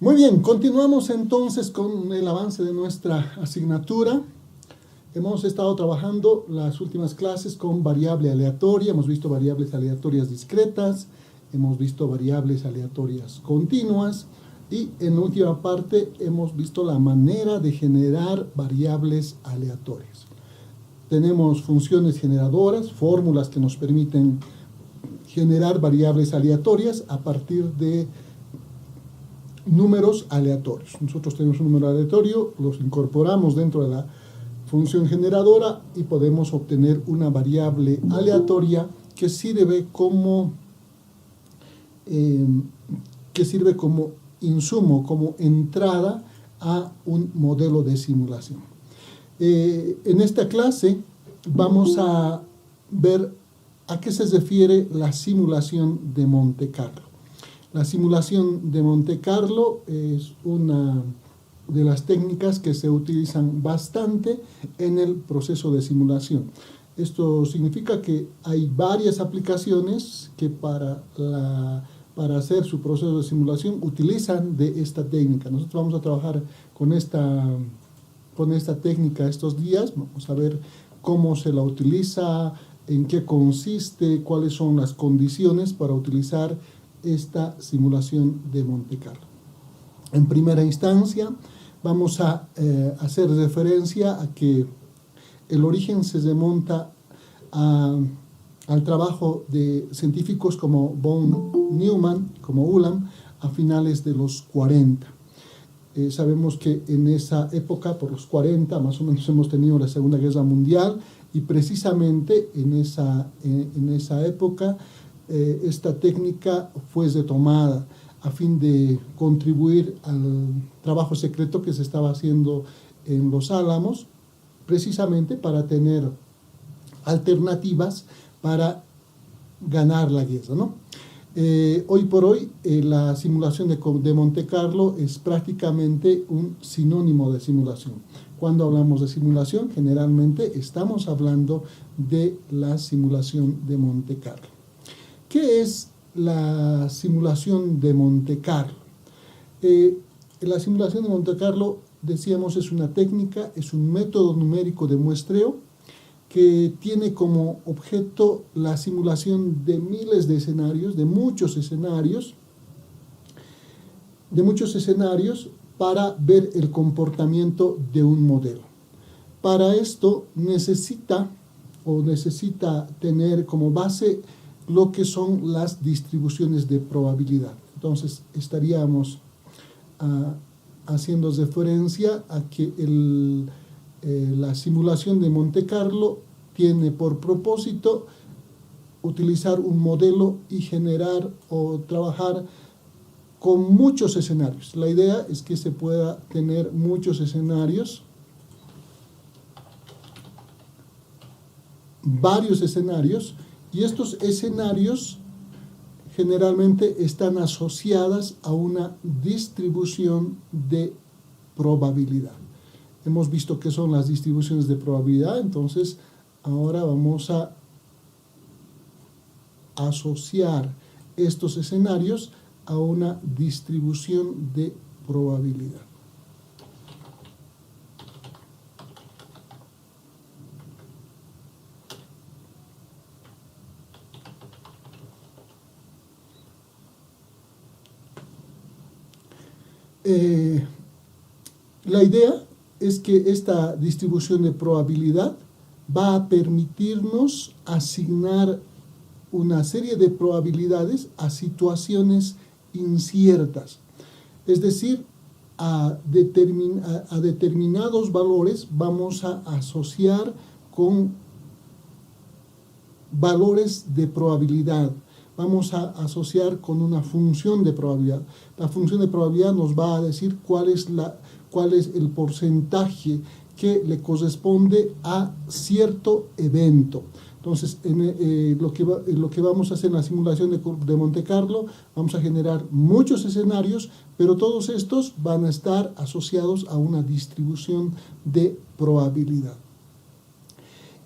Muy bien, continuamos entonces con el avance de nuestra asignatura. Hemos estado trabajando las últimas clases con variable aleatoria, hemos visto variables aleatorias discretas, hemos visto variables aleatorias continuas y en la última parte hemos visto la manera de generar variables aleatorias. Tenemos funciones generadoras, fórmulas que nos permiten generar variables aleatorias a partir de números aleatorios. Nosotros tenemos un número aleatorio, los incorporamos dentro de la función generadora y podemos obtener una variable aleatoria que sirve como insumo, como entrada a un modelo de simulación. En esta clase vamos a ver a qué se refiere la simulación de Monte Carlo. La simulación de Monte Carlo es una de las técnicas que se utilizan bastante en el proceso de simulación. Esto significa que hay varias aplicaciones que para hacer su proceso de simulación utilizan de esta técnica. Nosotros vamos a trabajar con esta técnica estos días. Vamos a ver cómo se la utiliza, en qué consiste, cuáles son las condiciones para utilizar esta simulación de Monte Carlo. En primera instancia, vamos a hacer referencia a que el origen se remonta al trabajo de científicos como von Neumann, como Ulam, a finales de los 40. Sabemos que en esa época, por los 40, más o menos hemos tenido la Segunda Guerra Mundial, y precisamente en esa época esta técnica fue retomada a fin de contribuir al trabajo secreto que se estaba haciendo en Los Álamos, precisamente para tener alternativas para ganar la guerra, ¿no? Hoy por hoy la simulación de Monte Carlo es prácticamente un sinónimo de simulación. Cuando hablamos de simulación, generalmente estamos hablando de la simulación de Monte Carlo. ¿Qué es la simulación de Monte Carlo? La simulación de Monte Carlo, decíamos, es una técnica, es un método numérico de muestreo que tiene como objeto la simulación de miles de escenarios, de muchos escenarios para ver el comportamiento de un modelo. Para esto necesita tener como base lo que son las distribuciones de probabilidad. Entonces estaríamos haciendo referencia a que la simulación de Monte Carlo tiene por propósito utilizar un modelo y generar o trabajar con muchos escenarios. La idea es que se pueda tener muchos escenarios, varios escenarios, y estos escenarios generalmente están asociadas a una distribución de probabilidad. Hemos visto qué son las distribuciones de probabilidad, entonces ahora vamos a asociar estos escenarios a una distribución de probabilidad. La idea es que esta distribución de probabilidad va a permitirnos asignar una serie de probabilidades a situaciones inciertas. Es decir, a determinados valores vamos a asociar con valores de probabilidad. Vamos a asociar con una función de probabilidad. La función de probabilidad nos va a decir cuál es el porcentaje que le corresponde a cierto evento. Entonces, lo que vamos a hacer en la simulación de Monte Carlo, vamos a generar muchos escenarios, pero todos estos van a estar asociados a una distribución de probabilidad.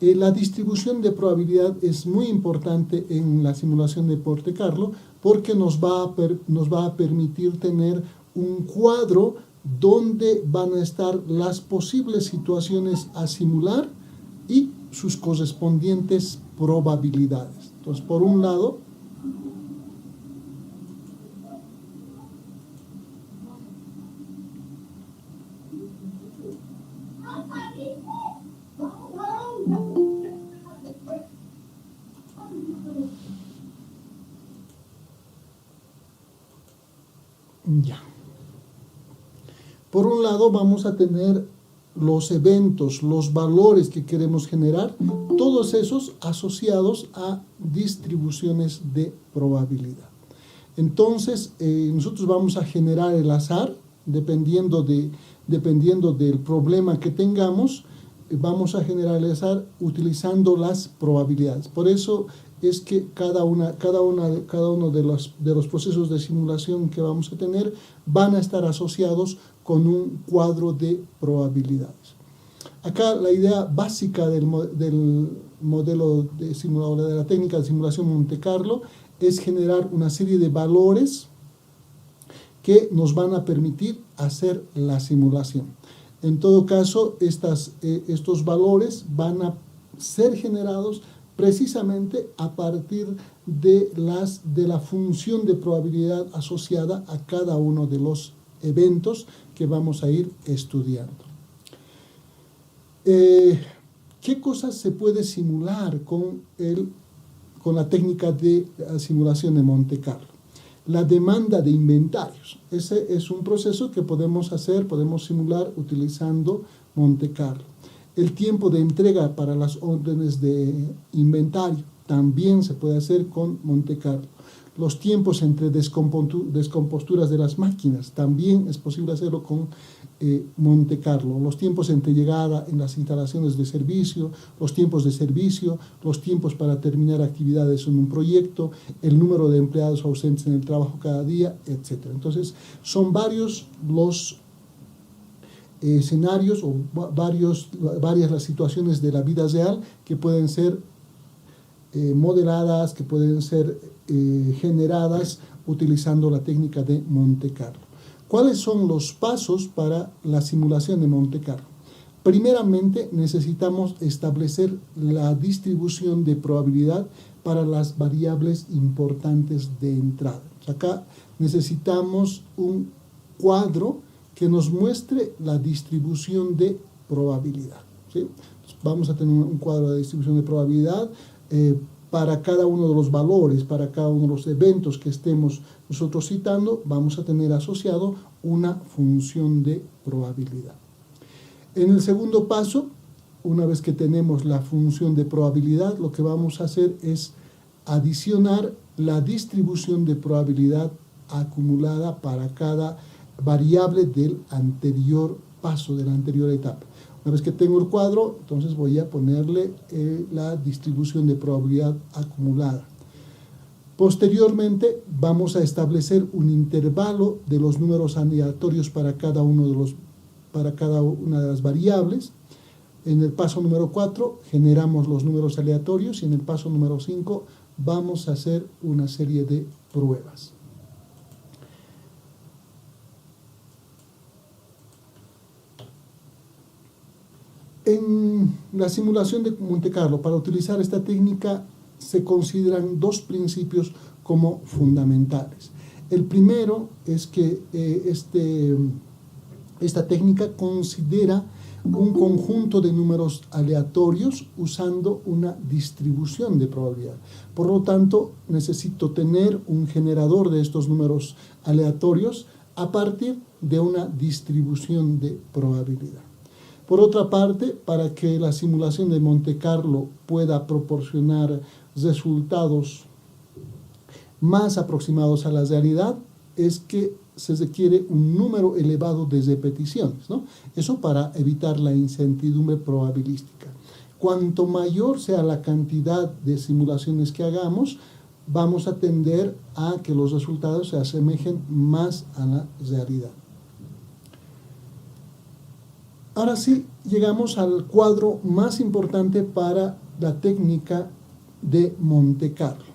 La distribución de probabilidad es muy importante en la simulación de Monte Carlo porque nos va a permitir tener un cuadro donde van a estar las posibles situaciones a simular y sus correspondientes probabilidades. Entonces, por un lado, por un lado vamos a tener los eventos, los valores que queremos generar, todos esos asociados a distribuciones de probabilidad. Entonces, nosotros vamos a generar el azar, dependiendo del problema que tengamos, vamos a generar el azar utilizando las probabilidades. Por eso es que cada uno de los procesos de simulación que vamos a tener van a estar asociados con un cuadro de probabilidades. Acá la idea básica del modelo de simulador, de la técnica de simulación Monte Carlo, es generar una serie de valores que nos van a permitir hacer la simulación. En todo caso, estos valores van a ser generados precisamente a partir de la función de probabilidad asociada a cada uno de los eventos que vamos a ir estudiando. ¿Qué cosas se puede simular con la técnica de simulación de Monte Carlo? La demanda de inventarios. Ese es un proceso que podemos simular utilizando Monte Carlo. El tiempo de entrega para las órdenes de inventario también se puede hacer con Monte Carlo. Los tiempos entre descomposturas de las máquinas también es posible hacerlo con Monte Carlo. Los tiempos entre llegada en las instalaciones de servicio, los tiempos de servicio, los tiempos para terminar actividades en un proyecto, el número de empleados ausentes en el trabajo cada día, etc. Entonces, son varios los escenarios o varias las situaciones de la vida real que pueden ser modeladas, que pueden ser generadas utilizando la técnica de Monte Carlo. ¿Cuáles son los pasos para la simulación de Monte Carlo? Primeramente, necesitamos establecer la distribución de probabilidad para las variables importantes de entrada. Acá necesitamos un cuadro que nos muestre la distribución de probabilidad, ¿sí? Vamos a tener un cuadro de distribución de probabilidad para cada uno de los valores, para cada uno de los eventos que estemos nosotros citando, vamos a tener asociado una función de probabilidad. En el segundo paso, una vez que tenemos la función de probabilidad, lo que vamos a hacer es adicionar la distribución de probabilidad acumulada para cada variable del anterior paso, de la anterior etapa. Una vez que tengo el cuadro, entonces voy a ponerle la distribución de probabilidad acumulada. Posteriormente, vamos a establecer un intervalo de los números aleatorios para cada una de las variables. En el paso número 4 generamos los números aleatorios y en el paso número 5 vamos a hacer una serie de pruebas. En la simulación de Monte Carlo, para utilizar esta técnica, se consideran dos principios como fundamentales. El primero es que esta técnica considera un conjunto de números aleatorios usando una distribución de probabilidad. Por lo tanto, necesito tener un generador de estos números aleatorios a partir de una distribución de probabilidad. Por otra parte, para que la simulación de Monte Carlo pueda proporcionar resultados más aproximados a la realidad, es que se requiere un número elevado de repeticiones, ¿no? Eso para evitar la incertidumbre probabilística. Cuanto mayor sea la cantidad de simulaciones que hagamos, vamos a tender a que los resultados se asemejen más a la realidad. Ahora sí, llegamos al cuadro más importante para la técnica de Monte Carlo.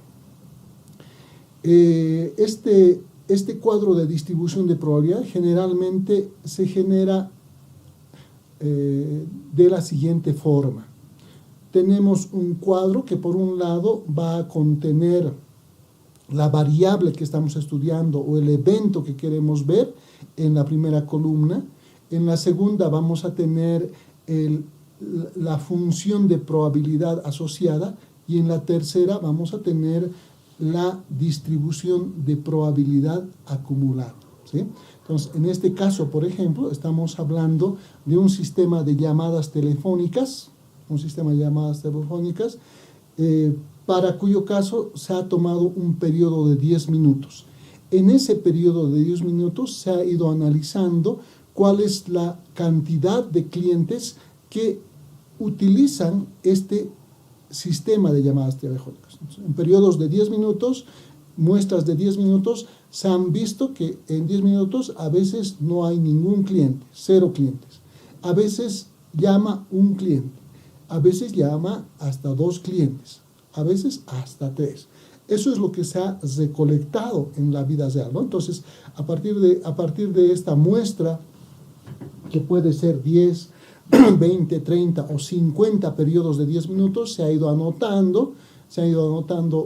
Este Este cuadro de distribución de probabilidad generalmente se genera de la siguiente forma. Tenemos un cuadro que por un lado va a contener la variable que estamos estudiando o el evento que queremos ver en la primera columna. En la segunda vamos a tener la función de probabilidad asociada y en la tercera vamos a tener la distribución de probabilidad acumulada, ¿sí? Entonces, en este caso, por ejemplo, estamos hablando de un sistema de llamadas telefónicas, para cuyo caso se ha tomado un periodo de 10 minutos. En ese periodo de 10 minutos se ha ido analizando cuál es la cantidad de clientes que utilizan este sistema de llamadas telefónicas. En periodos de 10 minutos, muestras de 10 minutos, se han visto que en 10 minutos a veces no hay ningún cliente, 0 clientes. A veces llama un cliente, a veces llama hasta 2 clientes, a veces hasta 3. Eso es lo que se ha recolectado en la vida real, ¿no? Entonces, a partir de esta muestra, que puede ser 10, 20, 30 o 50 periodos de 10 minutos, se ha ido anotando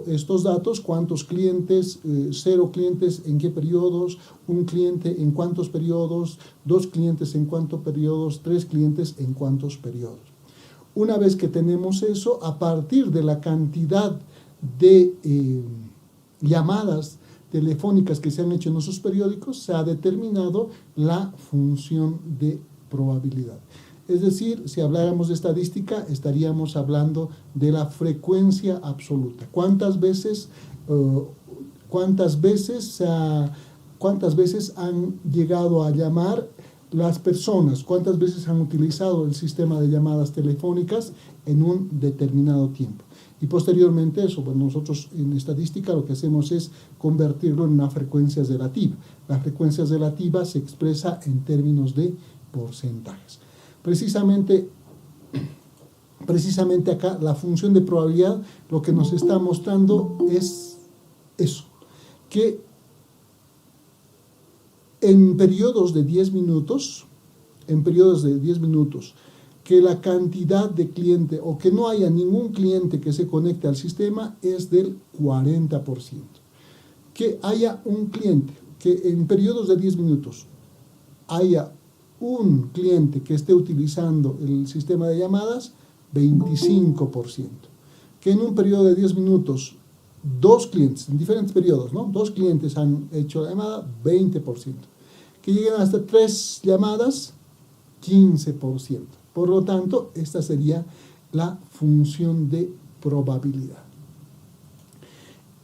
estos datos, cuántos clientes, 0 clientes en qué periodos, 1 cliente en cuántos periodos, 2 clientes en cuántos periodos, 3 clientes en cuántos periodos. Una vez que tenemos eso, a partir de la cantidad de llamadas telefónicas que se han hecho en esos periódicos, se ha determinado la función de probabilidad. Es decir, si habláramos de estadística, estaríamos hablando de la frecuencia absoluta. ¿Cuántas veces han llegado a llamar las personas? ¿Cuántas veces han utilizado el sistema de llamadas telefónicas en un determinado tiempo? Y posteriormente eso, pues nosotros en estadística lo que hacemos es convertirlo en una frecuencia relativa. La frecuencia relativa se expresa en términos de porcentajes. Precisamente acá la función de probabilidad lo que nos está mostrando es eso, que en periodos de 10 minutos, que la cantidad de clientes o que no haya ningún cliente que se conecte al sistema es del 40%. Que haya un cliente, que en periodos de 10 minutos haya un cliente que esté utilizando el sistema de llamadas, 25%. Que en un periodo de 10 minutos, 2 clientes, en diferentes periodos, ¿no? 2 clientes han hecho la llamada, 20%. Que lleguen hasta 3 llamadas, 15%. Por lo tanto, esta sería la función de probabilidad.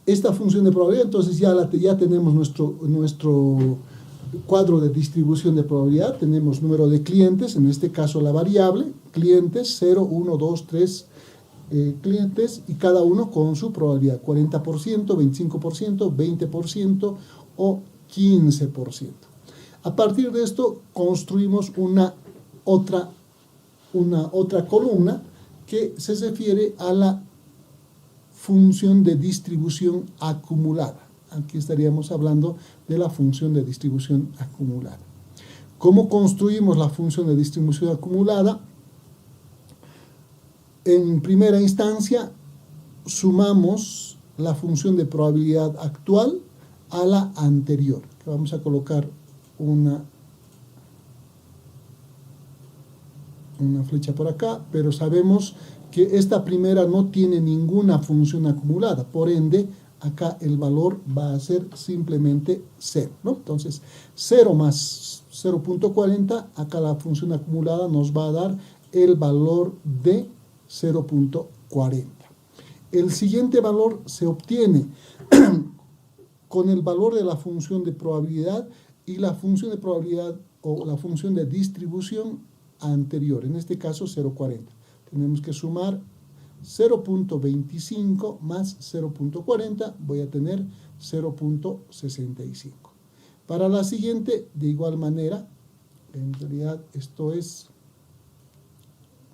Esta función de probabilidad, entonces ya tenemos nuestro cuadro de distribución de probabilidad. Tenemos número de clientes, en este caso la variable, clientes, 0, 1, 2, 3 clientes, y cada uno con su probabilidad, 40%, 25%, 20% o 15%. A partir de esto construimos una otra columna que se refiere a la función de distribución acumulada. Aquí estaríamos hablando de la función de distribución acumulada. ¿Cómo construimos la función de distribución acumulada? En primera instancia, sumamos la función de probabilidad actual a la anterior. Vamos a colocar una flecha por acá, pero sabemos que esta primera no tiene ninguna función acumulada, por ende, acá el valor va a ser simplemente 0, ¿no? Entonces, 0 más 0.40, acá la función acumulada nos va a dar el valor de 0.40. El siguiente valor se obtiene con el valor de la función de probabilidad y la función de probabilidad o la función de distribución anterior, en este caso 0.40. Tenemos que sumar 0.25 más 0.40, voy a tener 0.65. Para la siguiente, de igual manera, en realidad esto es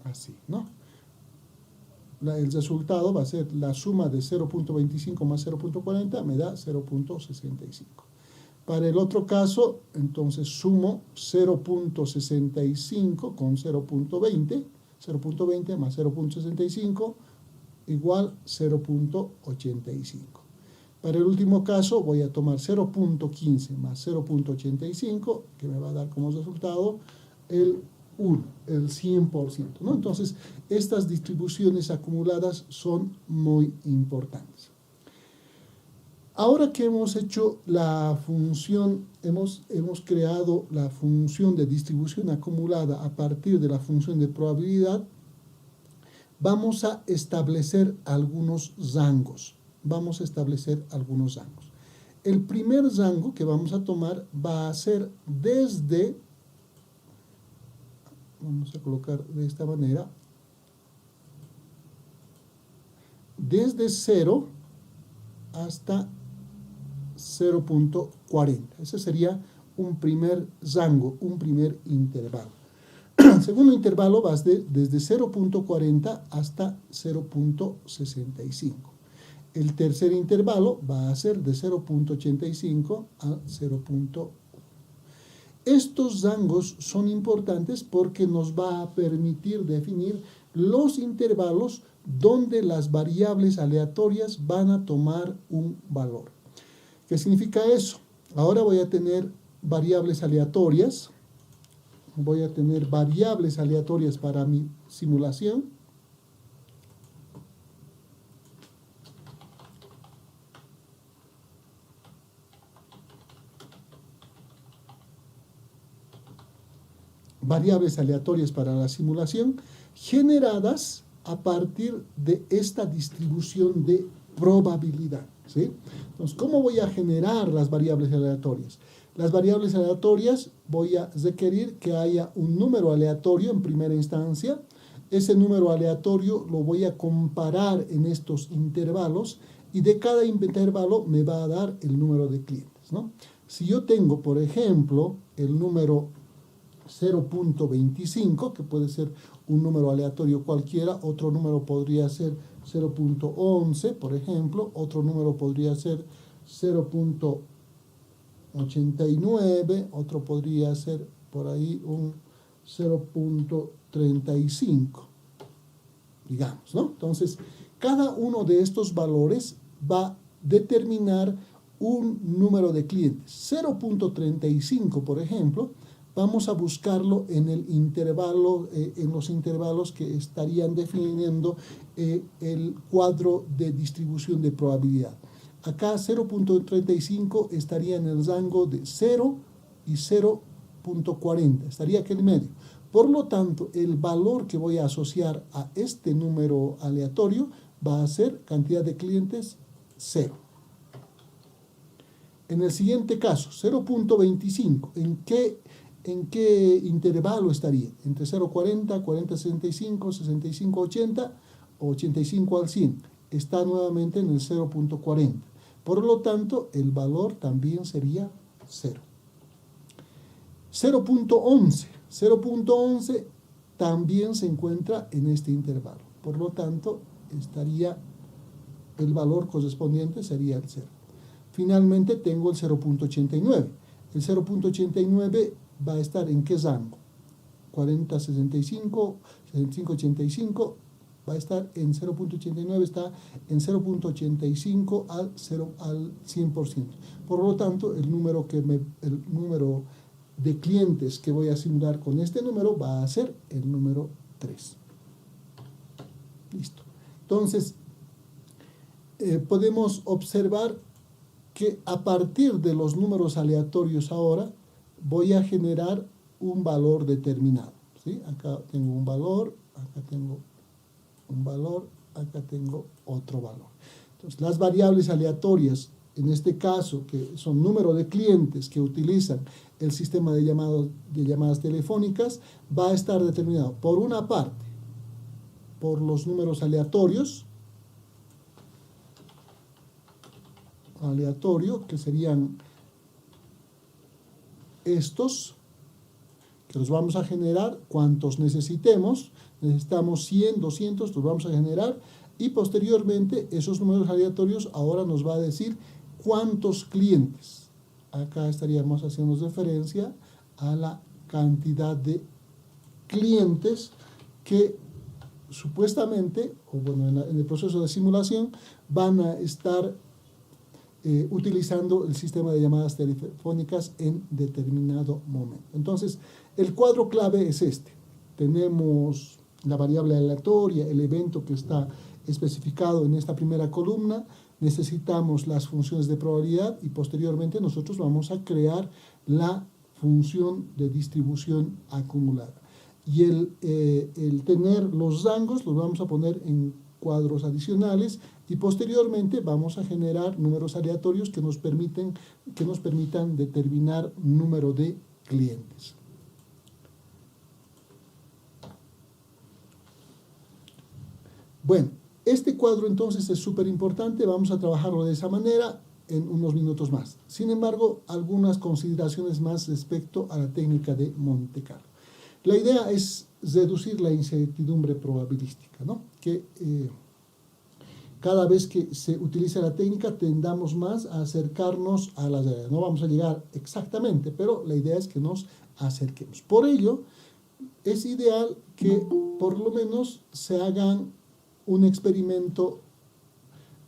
así, ¿no? El resultado va a ser la suma de 0.25 más 0.40, me da 0.65. Para el otro caso, entonces sumo 0.65 con 0.20, 0.20 más 0.65 igual 0.85. Para el último caso voy a tomar 0.15 más 0.85, que me va a dar como resultado el 1, el 100%, ¿no? Entonces, estas distribuciones acumuladas son muy importantes. Ahora que hemos hecho la función, hemos creado la función de distribución acumulada a partir de la función de probabilidad, vamos a establecer algunos rangos. El primer rango que vamos a tomar va a ser desde, vamos a colocar de esta manera, desde 0 hasta 0.40. Ese sería un primer rango, un primer intervalo. El segundo intervalo va desde 0.40 hasta 0.65. El tercer intervalo va a ser de 0.85 a 0.1. Estos rangos son importantes porque nos va a permitir definir los intervalos donde las variables aleatorias van a tomar un valor. ¿Qué significa eso? Ahora voy a tener variables aleatorias. Voy a tener variables aleatorias para mi simulación. Variables aleatorias para la simulación generadas a partir de esta distribución de probabilidad, ¿sí? Entonces, ¿cómo voy a generar las variables aleatorias? Las variables aleatorias voy a requerir que haya un número aleatorio en primera instancia. Ese número aleatorio lo voy a comparar en estos intervalos y de cada intervalo me va a dar el número de clientes, ¿no? Si yo tengo, por ejemplo, el número 0.25, que puede ser un número aleatorio cualquiera, otro número podría ser 0.11, por ejemplo, otro número podría ser 0.89, otro podría ser por ahí un 0.35, digamos, ¿no? Entonces, cada uno de estos valores va a determinar un número de clientes. 0.35, por ejemplo, vamos a buscarlo en el intervalo, en los intervalos que estarían definiendo el cuadro de distribución de probabilidad. Acá 0.35 estaría en el rango de 0 y 0.40, estaría aquí en medio. Por lo tanto, el valor que voy a asociar a este número aleatorio va a ser cantidad de clientes 0. En el siguiente caso, 0.25, ¿en qué intervalo estaría? Entre 0.40, 40.65, 65.80 o 85 al 100. Está nuevamente en el 0.40. Por lo tanto, el valor también sería 0. 0.11. 0.11 también se encuentra en este intervalo. Por lo tanto, el valor correspondiente sería el 0. Finalmente tengo el 0.89. El 0.89 va a estar en qué rango? 40.65, 65.85 va a estar en 0.89, está en 0.85 al 100%. Por lo tanto, el número de clientes que voy a simular con este número va a ser el número 3. Listo. Entonces, podemos observar que a partir de los números aleatorios ahora voy a generar un valor determinado, ¿sí? Acá tengo un valor, acá tengo un valor, acá tengo otro valor. Entonces, las variables aleatorias, en este caso, que son número de clientes que utilizan el sistema de llamadas telefónicas, va a estar determinado, por una parte, por los números aleatorios, que serían estos, que los vamos a generar cuantos necesitemos. Necesitamos 100, 200, los vamos a generar, y posteriormente esos números aleatorios ahora nos va a decir cuántos clientes acá estaríamos haciendo referencia a la cantidad de clientes que supuestamente, o bueno, en el proceso de simulación, van a estar utilizando el sistema de llamadas telefónicas en determinado momento. Entonces, el cuadro clave es este. Tenemos la variable aleatoria, el evento que está especificado en esta primera columna, necesitamos las funciones de probabilidad y posteriormente nosotros vamos a crear la función de distribución acumulada. Y el tener los rangos los vamos a poner en cuadros adicionales y posteriormente vamos a generar números aleatorios que nos permitan determinar número de clientes. Bueno, este cuadro entonces es súper importante, vamos a trabajarlo de esa manera en unos minutos más. Sin embargo, algunas consideraciones más respecto a la técnica de Monte Carlo. La idea es reducir la incertidumbre probabilística, ¿no? Que cada vez que se utiliza la técnica tendamos más a acercarnos a la realidad. No vamos a llegar exactamente, pero la idea es que nos acerquemos. Por ello, es ideal que por lo menos se hagan un experimento,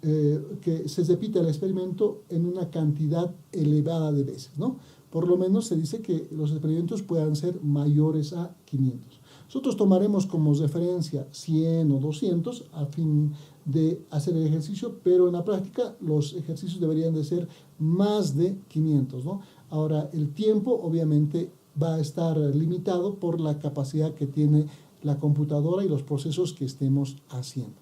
que se repita el experimento en una cantidad elevada de veces, ¿no? Por lo menos se dice que los experimentos puedan ser mayores a 500. Nosotros tomaremos como referencia 100 o 200 a fin de hacer el ejercicio, pero en la práctica los ejercicios deberían de ser más de 500, ¿no? Ahora, el tiempo obviamente va a estar limitado por la capacidad que tiene la computadora y los procesos que estemos haciendo.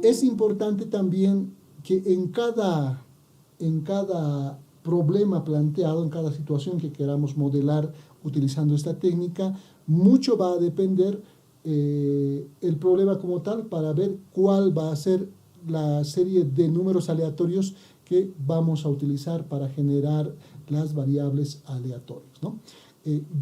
Es importante también que en cada problema planteado, en cada situación que queramos modelar utilizando esta técnica, mucho va a depender el problema como tal para ver cuál va a ser la serie de números aleatorios que vamos a utilizar para generar las variables aleatorias, ¿no?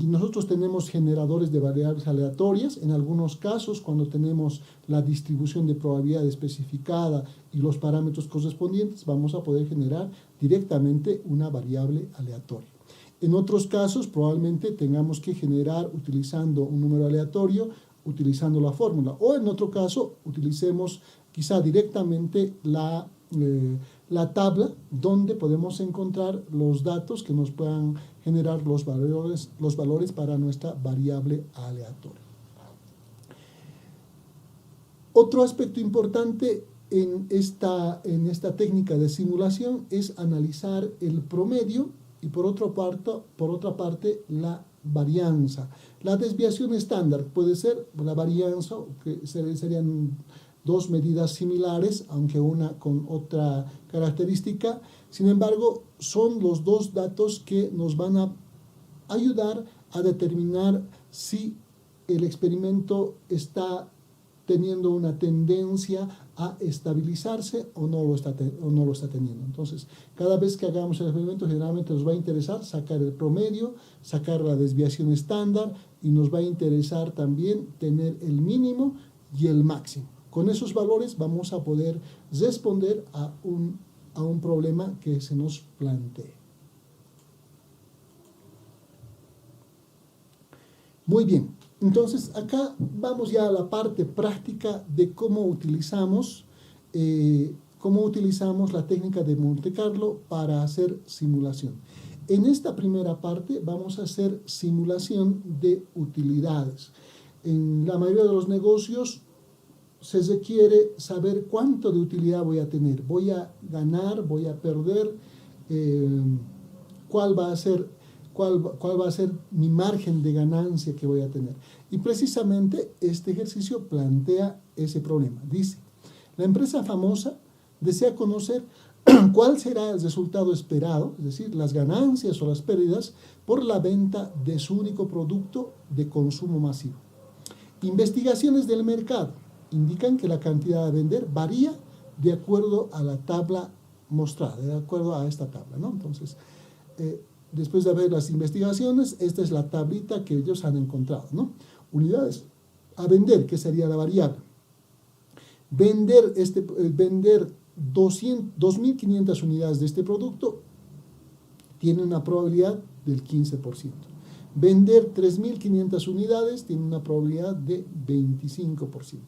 Nosotros tenemos generadores de variables aleatorias. En algunos casos, cuando tenemos la distribución de probabilidad especificada y los parámetros correspondientes, vamos a poder generar directamente una variable aleatoria. En otros casos, probablemente tengamos que generar utilizando un número aleatorio, utilizando la fórmula. O en otro caso, utilicemos quizá directamente la tabla donde podemos encontrar los datos que nos puedan generar los valores para nuestra variable aleatoria. Otro aspecto importante en esta técnica de simulación es analizar el promedio y por otra parte la varianza. La desviación estándar puede ser la varianza, que serían dos medidas similares, aunque una con otra característica. Sin embargo, son los dos datos que nos van a ayudar a determinar si el experimento está teniendo una tendencia a estabilizarse o no lo está teniendo. Entonces, cada vez que hagamos el experimento, generalmente nos va a interesar sacar el promedio, sacar la desviación estándar y nos va a interesar también tener el mínimo y el máximo. Con esos valores vamos a poder responder a un problema que se nos plantee. Muy bien, entonces acá vamos ya a la parte práctica de cómo utilizamos la técnica de Monte Carlo para hacer simulación. En esta primera parte vamos a hacer simulación de utilidades. En la mayoría de los negocios se requiere saber cuánto de utilidad voy a tener. Voy a ganar, voy a perder, cuál va a ser mi margen de ganancia que voy a tener. Y precisamente este ejercicio plantea ese problema. Dice, la empresa famosa desea conocer cuál será el resultado esperado, es decir, las ganancias o las pérdidas por la venta de su único producto de consumo masivo. Investigaciones del mercado indican que la cantidad a vender varía de acuerdo a la tabla mostrada, de acuerdo a esta tabla, ¿no? Entonces, después de ver las investigaciones, esta es la tablita que ellos han encontrado, ¿no? Unidades a vender, que sería la variable. Vender 2.500 unidades de este producto tiene una probabilidad del 15%. Vender 3.500 unidades tiene una probabilidad de 25%.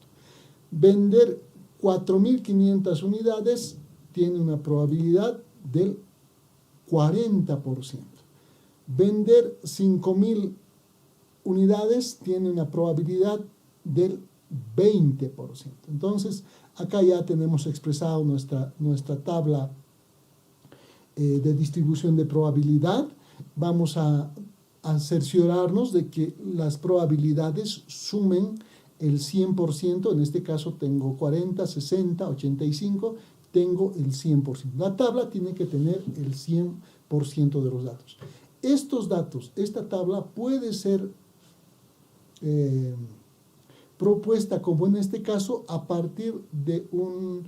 Vender 4.500 unidades tiene una probabilidad del 40%. Vender 5.000 unidades tiene una probabilidad del 20%. Entonces, acá ya tenemos expresado nuestra tabla de distribución de probabilidad. Vamos a cerciorarnos de que las probabilidades sumen el 100%, en este caso tengo 40, 60, 85, tengo el 100%. La tabla tiene que tener el 100% de los datos. Estos datos, esta tabla puede ser propuesta, como en este caso, a partir de un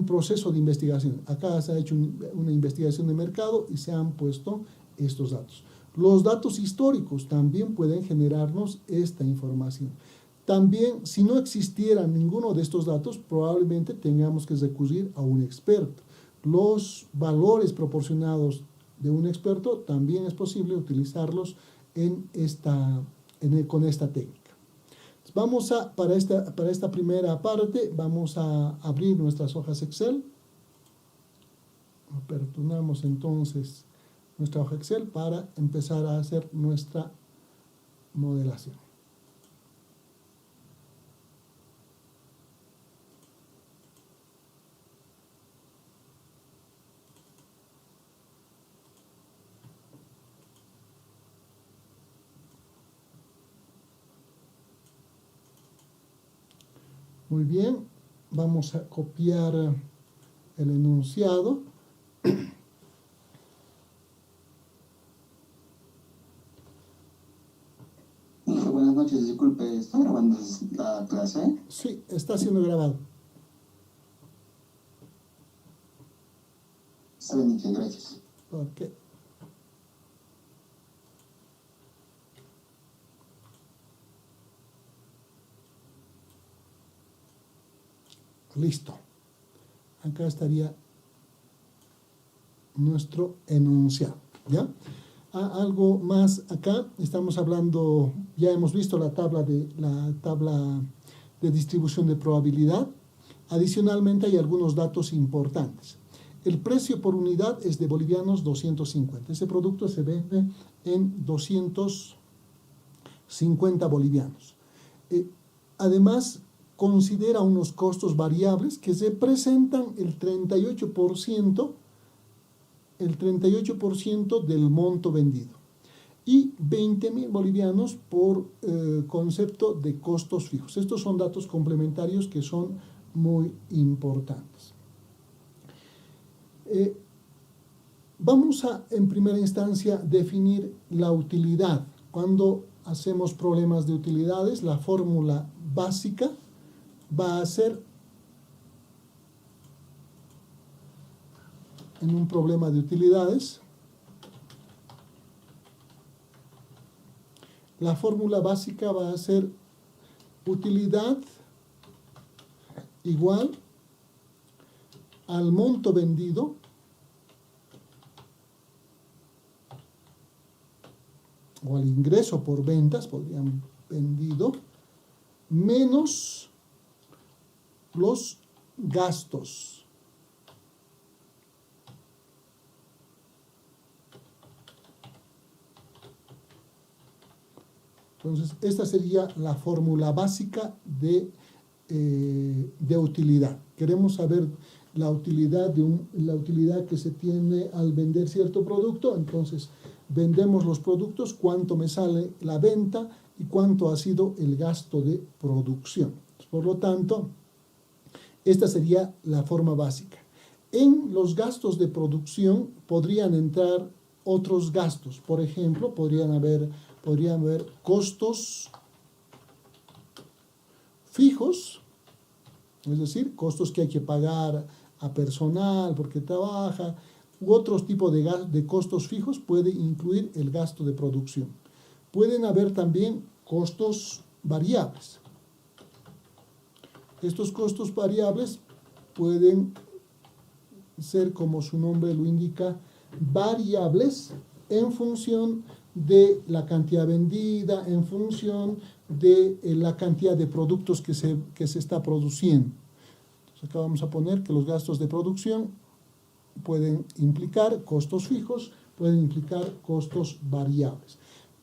proceso de investigación. Acá se ha hecho una investigación de mercado y se han puesto estos datos. Los datos históricos también pueden generarnos esta información. También, si no existiera ninguno de estos datos, probablemente tengamos que recurrir a un experto. Los valores proporcionados de un experto también es posible utilizarlos con esta técnica. Vamos para esta primera parte, vamos a abrir nuestras hojas Excel. Aperturamos entonces nuestra hoja Excel para empezar a hacer nuestra modelación. Muy bien, vamos a copiar el enunciado. Buenas noches, disculpe, ¿está grabando la clase? Sí, está siendo grabado. Está bien, gracias. Ok. Listo. Acá estaría nuestro enunciado, ¿ya? Algo más acá, estamos hablando, ya hemos visto la tabla de distribución de probabilidad. Adicionalmente hay algunos datos importantes. El precio por unidad es de bolivianos 250. Ese producto se vende en 250 bolivianos. Además, considera unos costos variables que representan el 38% del monto vendido y 20.000 bolivianos por concepto de costos fijos. Estos son datos complementarios que son muy importantes. Vamos a, en primera instancia, definir la utilidad. Cuando hacemos problemas de utilidades, la fórmula básica va a ser, en un problema de utilidades, la fórmula básica va a ser utilidad igual al monto vendido o al ingreso por ventas, podrían vendido, menos los gastos. Entonces, esta sería la fórmula básica de utilidad. Queremos saber la utilidad que se tiene al vender cierto producto. Entonces, vendemos los productos, cuánto me sale la venta y cuánto ha sido el gasto de producción. Por lo tanto, esta sería la forma básica. En los gastos de producción podrían entrar otros gastos. Por ejemplo, podrían haber costos fijos, es decir, costos que hay que pagar a personal porque trabaja, u otros tipos de costos fijos puede incluir el gasto de producción. Pueden haber también costos variables. Estos costos variables pueden ser, como su nombre lo indica, variables en función de la cantidad vendida, en función de la cantidad de productos que se está produciendo. Entonces acá vamos a poner que los gastos de producción pueden implicar costos fijos, pueden implicar costos variables.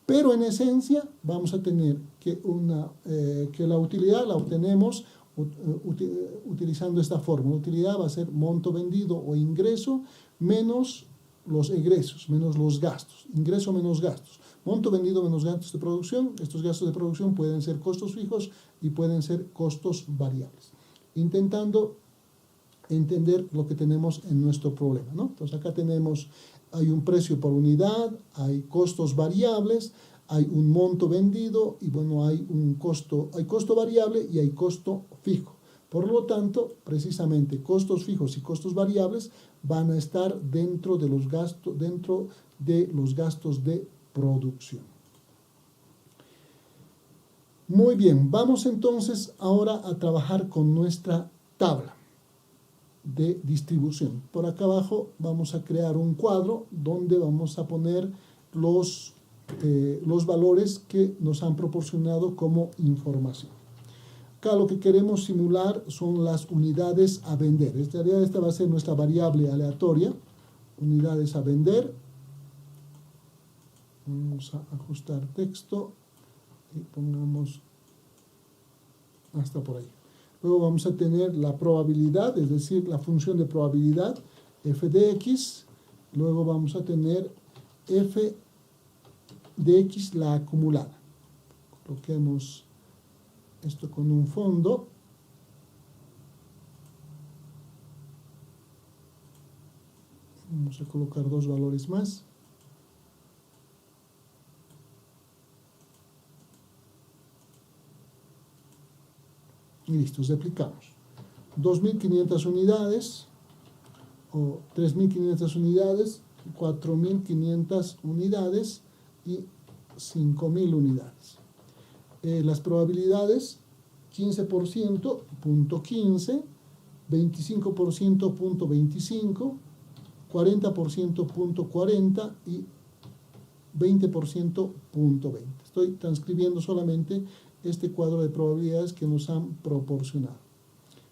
Pero en esencia vamos a tener que la utilidad la obtenemos utilizando esta fórmula. La utilidad va a ser monto vendido o ingreso menos los egresos, menos los gastos. Ingreso menos gastos. Monto vendido menos gastos de producción. Estos gastos de producción pueden ser costos fijos y pueden ser costos variables. Intentando entender lo que tenemos en nuestro problema, ¿no? Entonces acá hay un precio por unidad, hay costos variables, hay un monto vendido y bueno, hay costo variable y hay costo fijo. Por lo tanto, precisamente costos fijos y costos variables van a estar dentro de los gastos de producción. Muy bien, vamos entonces ahora a trabajar con nuestra tabla de distribución. Por acá abajo vamos a crear un cuadro donde vamos a poner los valores que nos han proporcionado como información. Acá lo que queremos simular son las unidades a vender. Esta va a ser nuestra variable aleatoria, unidades a vender. Vamos a ajustar texto y pongamos hasta por ahí. Luego vamos a tener la probabilidad, es decir, la función de probabilidad, f de x. Luego vamos a tener f de x, la acumulada. Coloquemos esto con un fondo. Vamos a colocar dos valores más. Y listo, replicamos. 2.500 unidades, o 3.500 unidades, 4.500 unidades y 5.000 unidades. Las probabilidades, 15%, punto 15, 25%, punto 25, 40%, punto 40 y 20%, punto 20. Estoy transcribiendo solamente este cuadro de probabilidades que nos han proporcionado.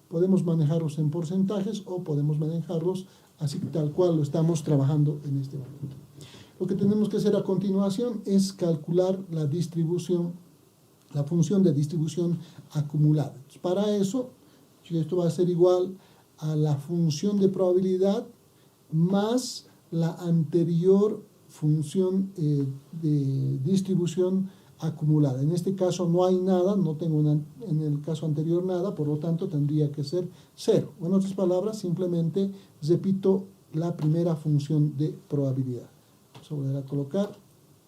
Podemos manejarlos en porcentajes o podemos manejarlos así tal cual lo estamos trabajando en este momento. Lo que tenemos que hacer a continuación es calcular la distribución, la función de distribución acumulada. Entonces, para eso, esto va a ser igual a la función de probabilidad más la anterior función de distribución acumulada. En este caso no hay nada, no tengo en el caso anterior nada, por lo tanto tendría que ser 0. En otras palabras, simplemente repito la primera función de probabilidad. Vamos a volver a colocar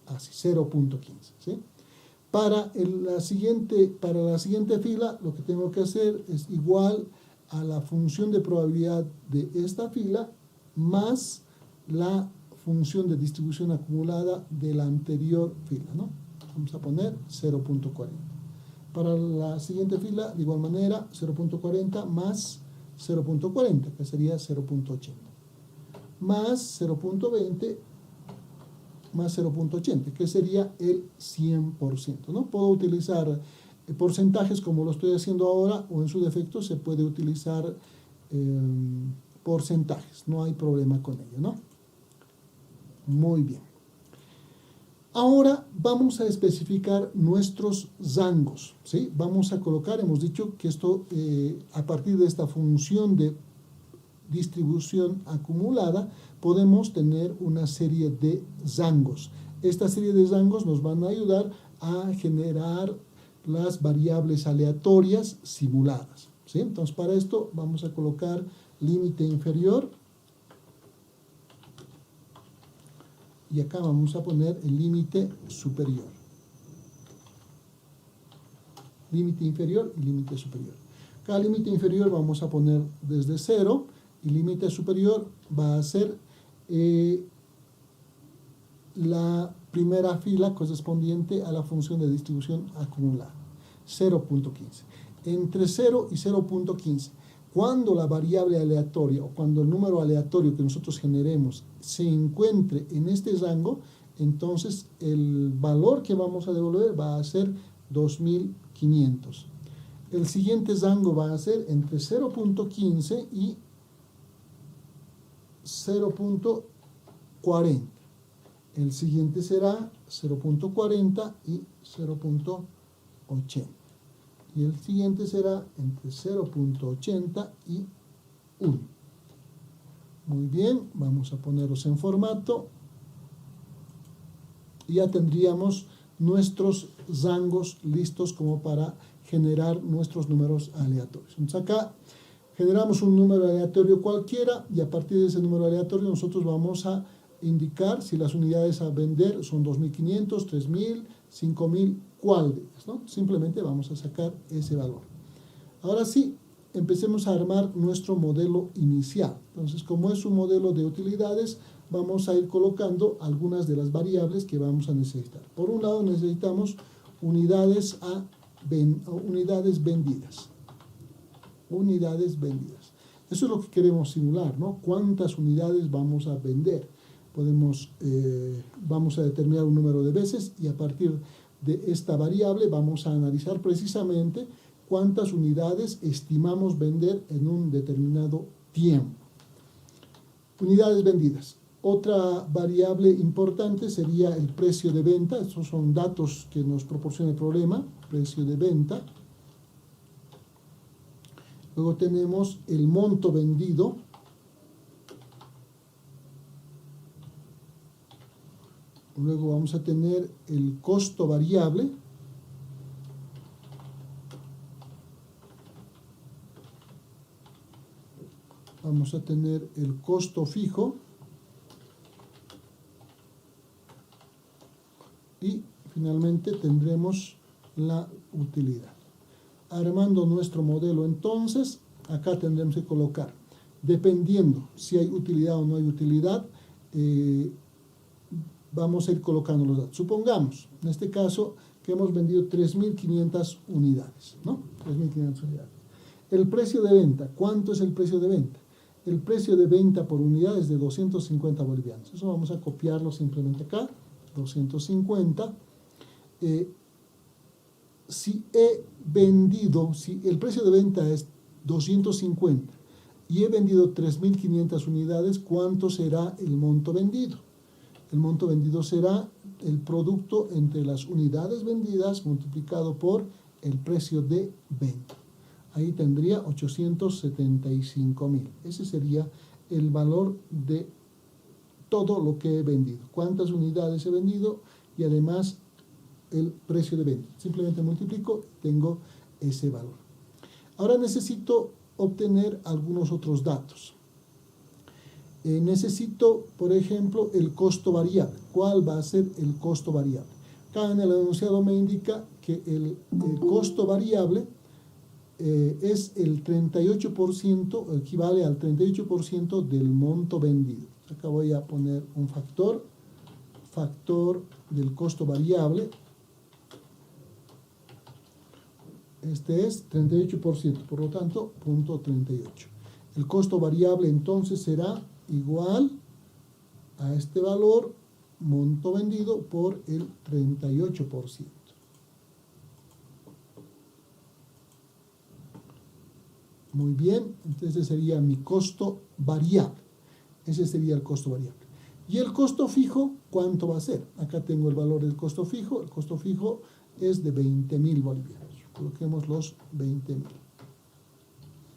así, 0.15. ¿sí? Para la siguiente fila, lo que tengo que hacer es igual a la función de probabilidad de esta fila más la función de distribución acumulada de la anterior fila, ¿no? Vamos a poner 0.40. Para la siguiente fila, de igual manera, 0.40 más 0.40, que sería 0.80. Más 0.20 más 0.80, que sería el 100%, ¿no? Puedo utilizar porcentajes como lo estoy haciendo ahora, o en su defecto se puede utilizar porcentajes, no hay problema con ello, ¿no? Muy bien. Ahora vamos a especificar nuestros rangos, ¿sí? Vamos a colocar, hemos dicho que esto, a partir de esta función de distribución acumulada, podemos tener una serie de rangos. Esta serie de rangos nos van a ayudar a generar las variables aleatorias simuladas, ¿sí? Entonces, para esto vamos a colocar límite inferior. Y acá vamos a poner el límite superior. Límite inferior y límite superior. Cada límite inferior vamos a poner desde 0 y límite superior va a ser la primera fila correspondiente a la función de distribución acumulada, 0.15. Entre 0 y 0.15 Cuando la variable aleatoria o cuando el número aleatorio que nosotros generemos se encuentre en este rango, entonces el valor que vamos a devolver va a ser 2500. El siguiente rango va a ser entre 0.15 y 0.40. El siguiente será 0.40 y 0.80. Y el siguiente será entre 0.80 y 1. Muy bien, vamos a ponerlos en formato. Y ya tendríamos nuestros rangos listos como para generar nuestros números aleatorios. Entonces acá generamos un número aleatorio cualquiera y a partir de ese número aleatorio nosotros vamos a indicar si las unidades a vender son 2500, 3000, 5000, cuál de ellas, ¿no? Simplemente vamos a sacar ese valor. Ahora sí, empecemos a armar nuestro modelo inicial. Entonces, como es un modelo de utilidades, vamos a ir colocando algunas de las variables que vamos a necesitar. Por un lado, necesitamos unidades vendidas. Unidades vendidas. Eso es lo que queremos simular, ¿no? ¿Cuántas unidades vamos a vender? Vamos a determinar un número de veces y a partir de esta variable vamos a analizar precisamente cuántas unidades estimamos vender en un determinado tiempo. Unidades vendidas. Otra variable importante sería el precio de venta. Estos son datos que nos proporciona el problema, precio de venta. Luego tenemos el monto vendido. Luego vamos a tener el costo variable. Vamos a tener el costo fijo. Y finalmente tendremos la utilidad. Armando nuestro modelo entonces, acá tendremos que colocar, dependiendo si hay utilidad o no hay utilidad, vamos a ir colocando los datos. Supongamos, en este caso, que hemos vendido 3500 unidades, ¿no? 3500 unidades. El precio de venta, ¿cuánto es el precio de venta? El precio de venta por unidad es de 250 bolivianos. Eso vamos a copiarlo simplemente acá, 250. Si el precio de venta es 250 y he vendido 3500 unidades, ¿cuánto será el monto vendido? El monto vendido será el producto entre las unidades vendidas multiplicado por el precio de venta. Ahí tendría 875.000. Ese sería el valor de todo lo que he vendido. ¿Cuántas unidades he vendido? Y además el precio de venta. Simplemente multiplico, tengo ese valor. Ahora necesito obtener algunos otros datos. Necesito, por ejemplo, el costo variable. ¿Cuál va a ser el costo variable? Acá en el enunciado me indica que el costo variable es el 38%, equivale al 38% del monto vendido. Acá voy a poner un factor del costo variable. Este es 38%, por lo tanto, punto 38. El costo variable entonces será igual a este valor, monto vendido, por el 38%. Muy bien, entonces sería mi costo variable. Ese sería el costo variable. Y el costo fijo, ¿cuánto va a ser? Acá tengo el valor del costo fijo. El costo fijo es de 20.000 bolivianos. Coloquemos los 20.000.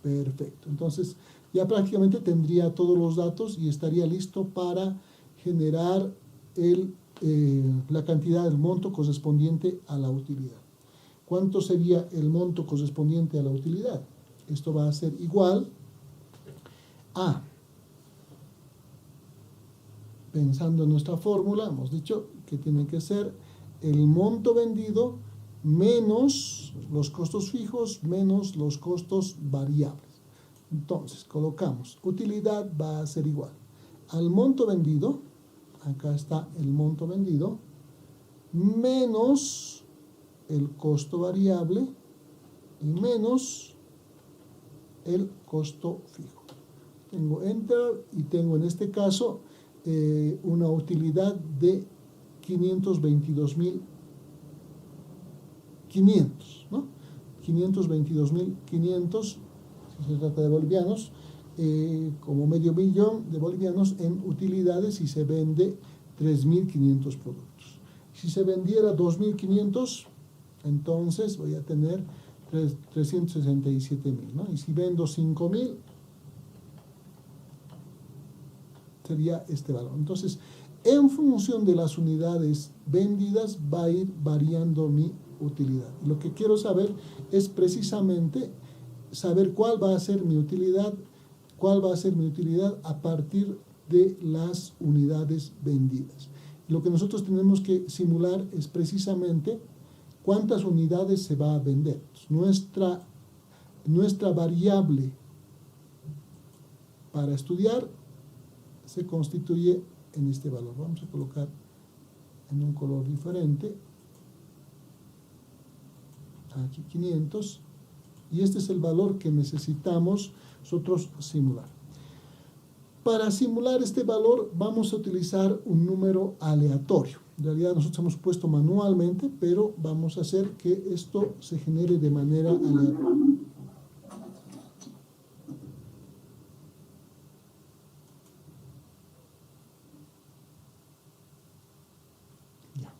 Perfecto. Entonces, ya prácticamente tendría todos los datos y estaría listo para generar la cantidad del monto correspondiente a la utilidad. ¿Cuánto sería el monto correspondiente a la utilidad? Esto va a ser igual a, pensando en nuestra fórmula, hemos dicho que tiene que ser el monto vendido menos los costos fijos menos los costos variables. Entonces, colocamos, utilidad va a ser igual al monto vendido, acá está el monto vendido, menos el costo variable y menos el costo fijo. Tengo Enter y tengo en este caso una utilidad de 522.500, ¿no? 522.500, si se trata de bolivianos, como medio millón de bolivianos en utilidades y se vende 3.500 productos. Si se vendiera 2.500, entonces voy a tener 367.000, ¿no? Y si vendo 5.000, sería este valor. Entonces, en función de las unidades vendidas va a ir variando mi utilidad. Lo que quiero saber es precisamente saber cuál va a ser mi utilidad a partir de las unidades vendidas. Lo que nosotros tenemos que simular es precisamente cuántas unidades se va a vender. Nuestra variable para estudiar se constituye en este valor. Vamos a colocar en un color diferente. Aquí 500. Y este es el valor que necesitamos nosotros simular. Para simular este valor vamos a utilizar un número aleatorio. En realidad nosotros hemos puesto manualmente, pero vamos a hacer que esto se genere de manera aleatoria. Ya.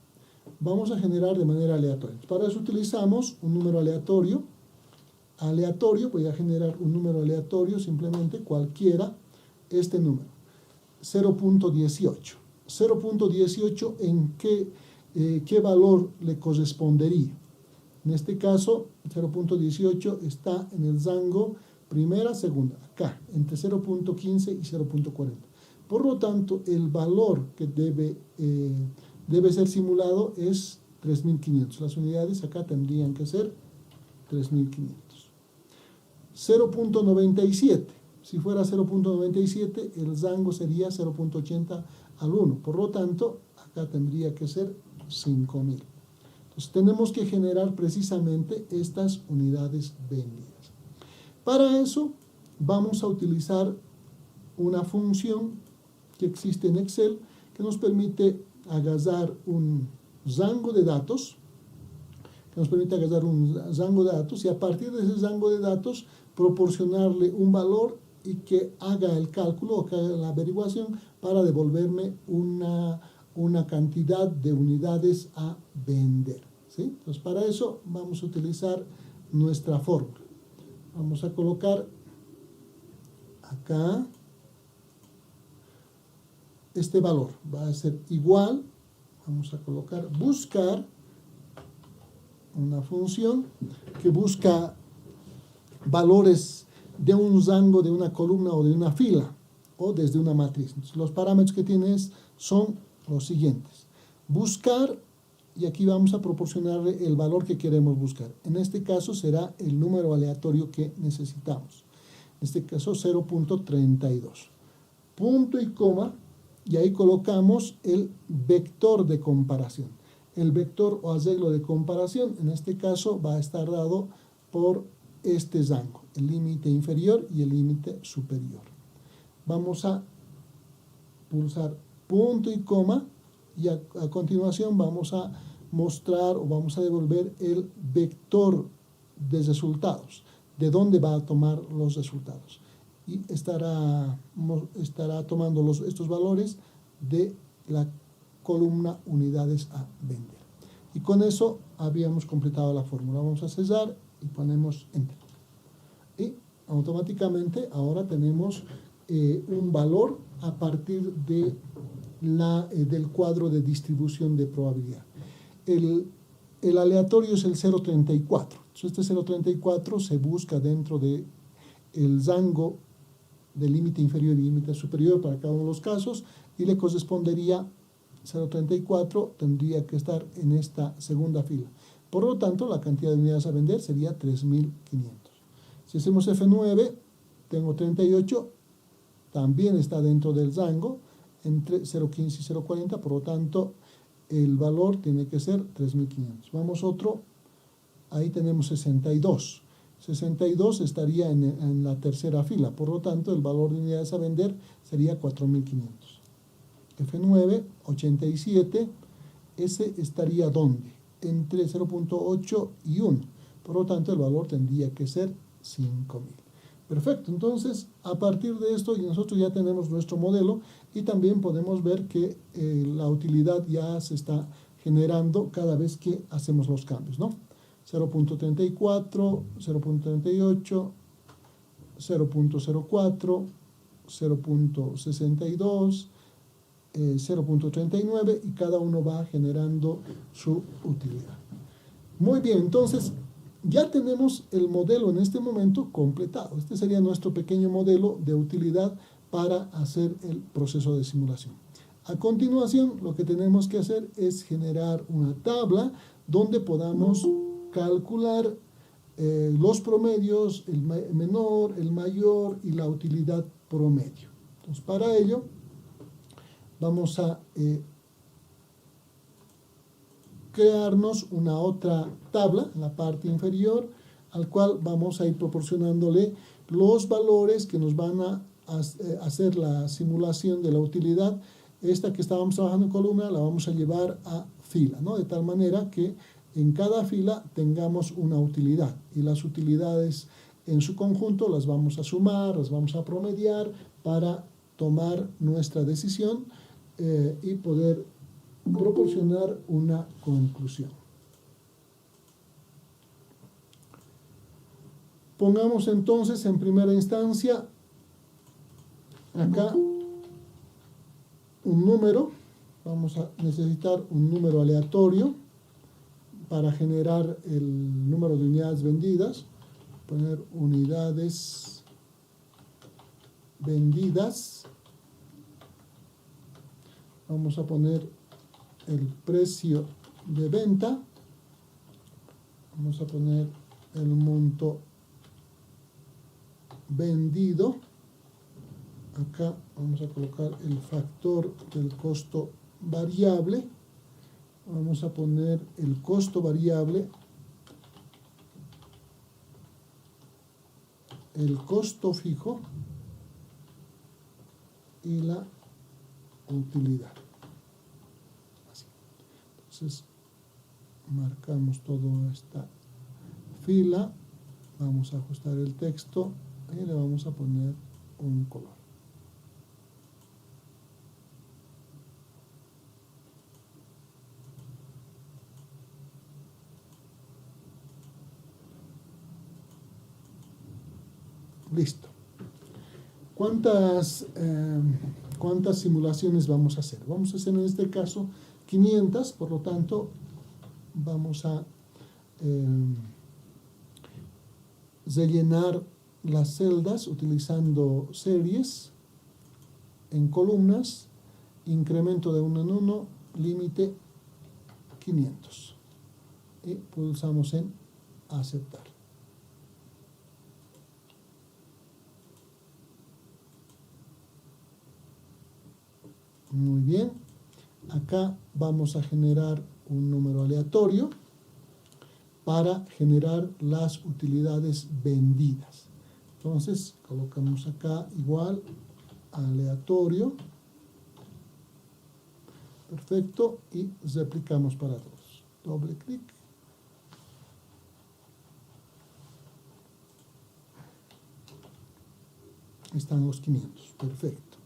Vamos a generar de manera aleatoria. Para eso utilizamos un número aleatorio. Voy a generar un número aleatorio, simplemente cualquiera, este número, 0.18. 0.18, ¿en qué valor le correspondería? En este caso, 0.18 está en el rango primera, segunda, acá, entre 0.15 y 0.40. Por lo tanto, el valor que debe ser simulado es 3.500. Las unidades acá tendrían que ser 3.500. 0.97. Si fuera 0.97, el rango sería 0.80 al 1. Por lo tanto, acá tendría que ser 5.000. Entonces, tenemos que generar precisamente estas unidades vendidas. Para eso, vamos a utilizar una función que existe en Excel que nos permite agarrar un rango de datos, y a partir de ese rango de datos proporcionarle un valor y que haga el cálculo o que haga la averiguación para devolverme una cantidad de unidades a vender, ¿sí? Entonces, para eso vamos a utilizar nuestra fórmula. Vamos a colocar acá este valor. Va a ser igual, vamos a colocar buscar, una función que busca valores de un rango, de una columna o de una fila o desde una matriz. Entonces, los parámetros que tienes son los siguientes. Buscar, y aquí vamos a proporcionarle el valor que queremos buscar. En este caso será el número aleatorio que necesitamos. En este caso 0.32. Punto y coma, y ahí colocamos el vector de comparación. El vector o arreglo de comparación, en este caso, va a estar dado por este rango, el límite inferior y el límite superior. Vamos a pulsar punto y coma y a continuación vamos a mostrar o vamos a devolver el vector de resultados, de dónde va a tomar los resultados. Y estará tomando estos valores de la columna unidades a vender. Y con eso habíamos completado la fórmula. Vamos a cesar y ponemos Enter. Y automáticamente ahora tenemos un valor a partir de del cuadro de distribución de probabilidad. El aleatorio es el 0.34. Entonces este 0.34 se busca dentro del rango del límite inferior y límite superior para cada uno de los casos y le correspondería 0.34, tendría que estar en esta segunda fila. Por lo tanto, la cantidad de unidades a vender sería 3.500. Si hacemos F9, tengo 38, también está dentro del rango, entre 0.15 y 0.40, por lo tanto, el valor tiene que ser 3.500. Vamos otro, ahí tenemos 62. 62 estaría en la tercera fila, por lo tanto el valor de unidades a vender sería 4.500. F9, 87, ese estaría ¿dónde? Entre 0.8 y 1, por lo tanto el valor tendría que ser 5.000. Perfecto, entonces a partir de esto nosotros ya tenemos nuestro modelo y también podemos ver que la utilidad ya se está generando cada vez que hacemos los cambios, ¿no? 0.34, 0.38, 0.04, 0.62, 0.39 y cada uno va generando su utilidad. Muy bien, entonces ya tenemos el modelo en este momento completado. Este sería nuestro pequeño modelo de utilidad para hacer el proceso de simulación. A continuación, lo que tenemos que hacer es generar una tabla donde podamos calcular los promedios, el menor, el mayor y la utilidad promedio. Entonces, para ello, vamos a crearnos una otra tabla en la parte inferior, al cual vamos a ir proporcionándole los valores que nos van a hacer la simulación de la utilidad. Esta que estábamos trabajando en columna la vamos a llevar a fila, ¿no? De tal manera que en cada fila tengamos una utilidad y las utilidades en su conjunto las vamos a sumar, las vamos a promediar para tomar nuestra decisión y poder proporcionar una conclusión. Pongamos entonces en primera instancia acá un número. Vamos a necesitar un número aleatorio para generar el número de unidades vendidas. Poner unidades vendidas. Vamos a poner el precio de venta. Vamos a poner el monto vendido. Acá vamos a colocar el factor del costo variable. Vamos a poner el costo variable, el costo fijo y la utilidad. Así. Entonces, marcamos toda esta fila. Vamos a ajustar el texto y le vamos a poner un color. Listo. ¿Cuántas simulaciones vamos a hacer? Vamos a hacer en este caso 500, por lo tanto vamos a rellenar las celdas utilizando series en columnas, incremento de 1 en 1, límite 500 y pulsamos en aceptar. Muy bien, acá vamos a generar un número aleatorio para generar las utilidades vendidas. Entonces, colocamos acá igual, aleatorio, perfecto, y replicamos para todos. Doble clic. Están los 500, perfecto.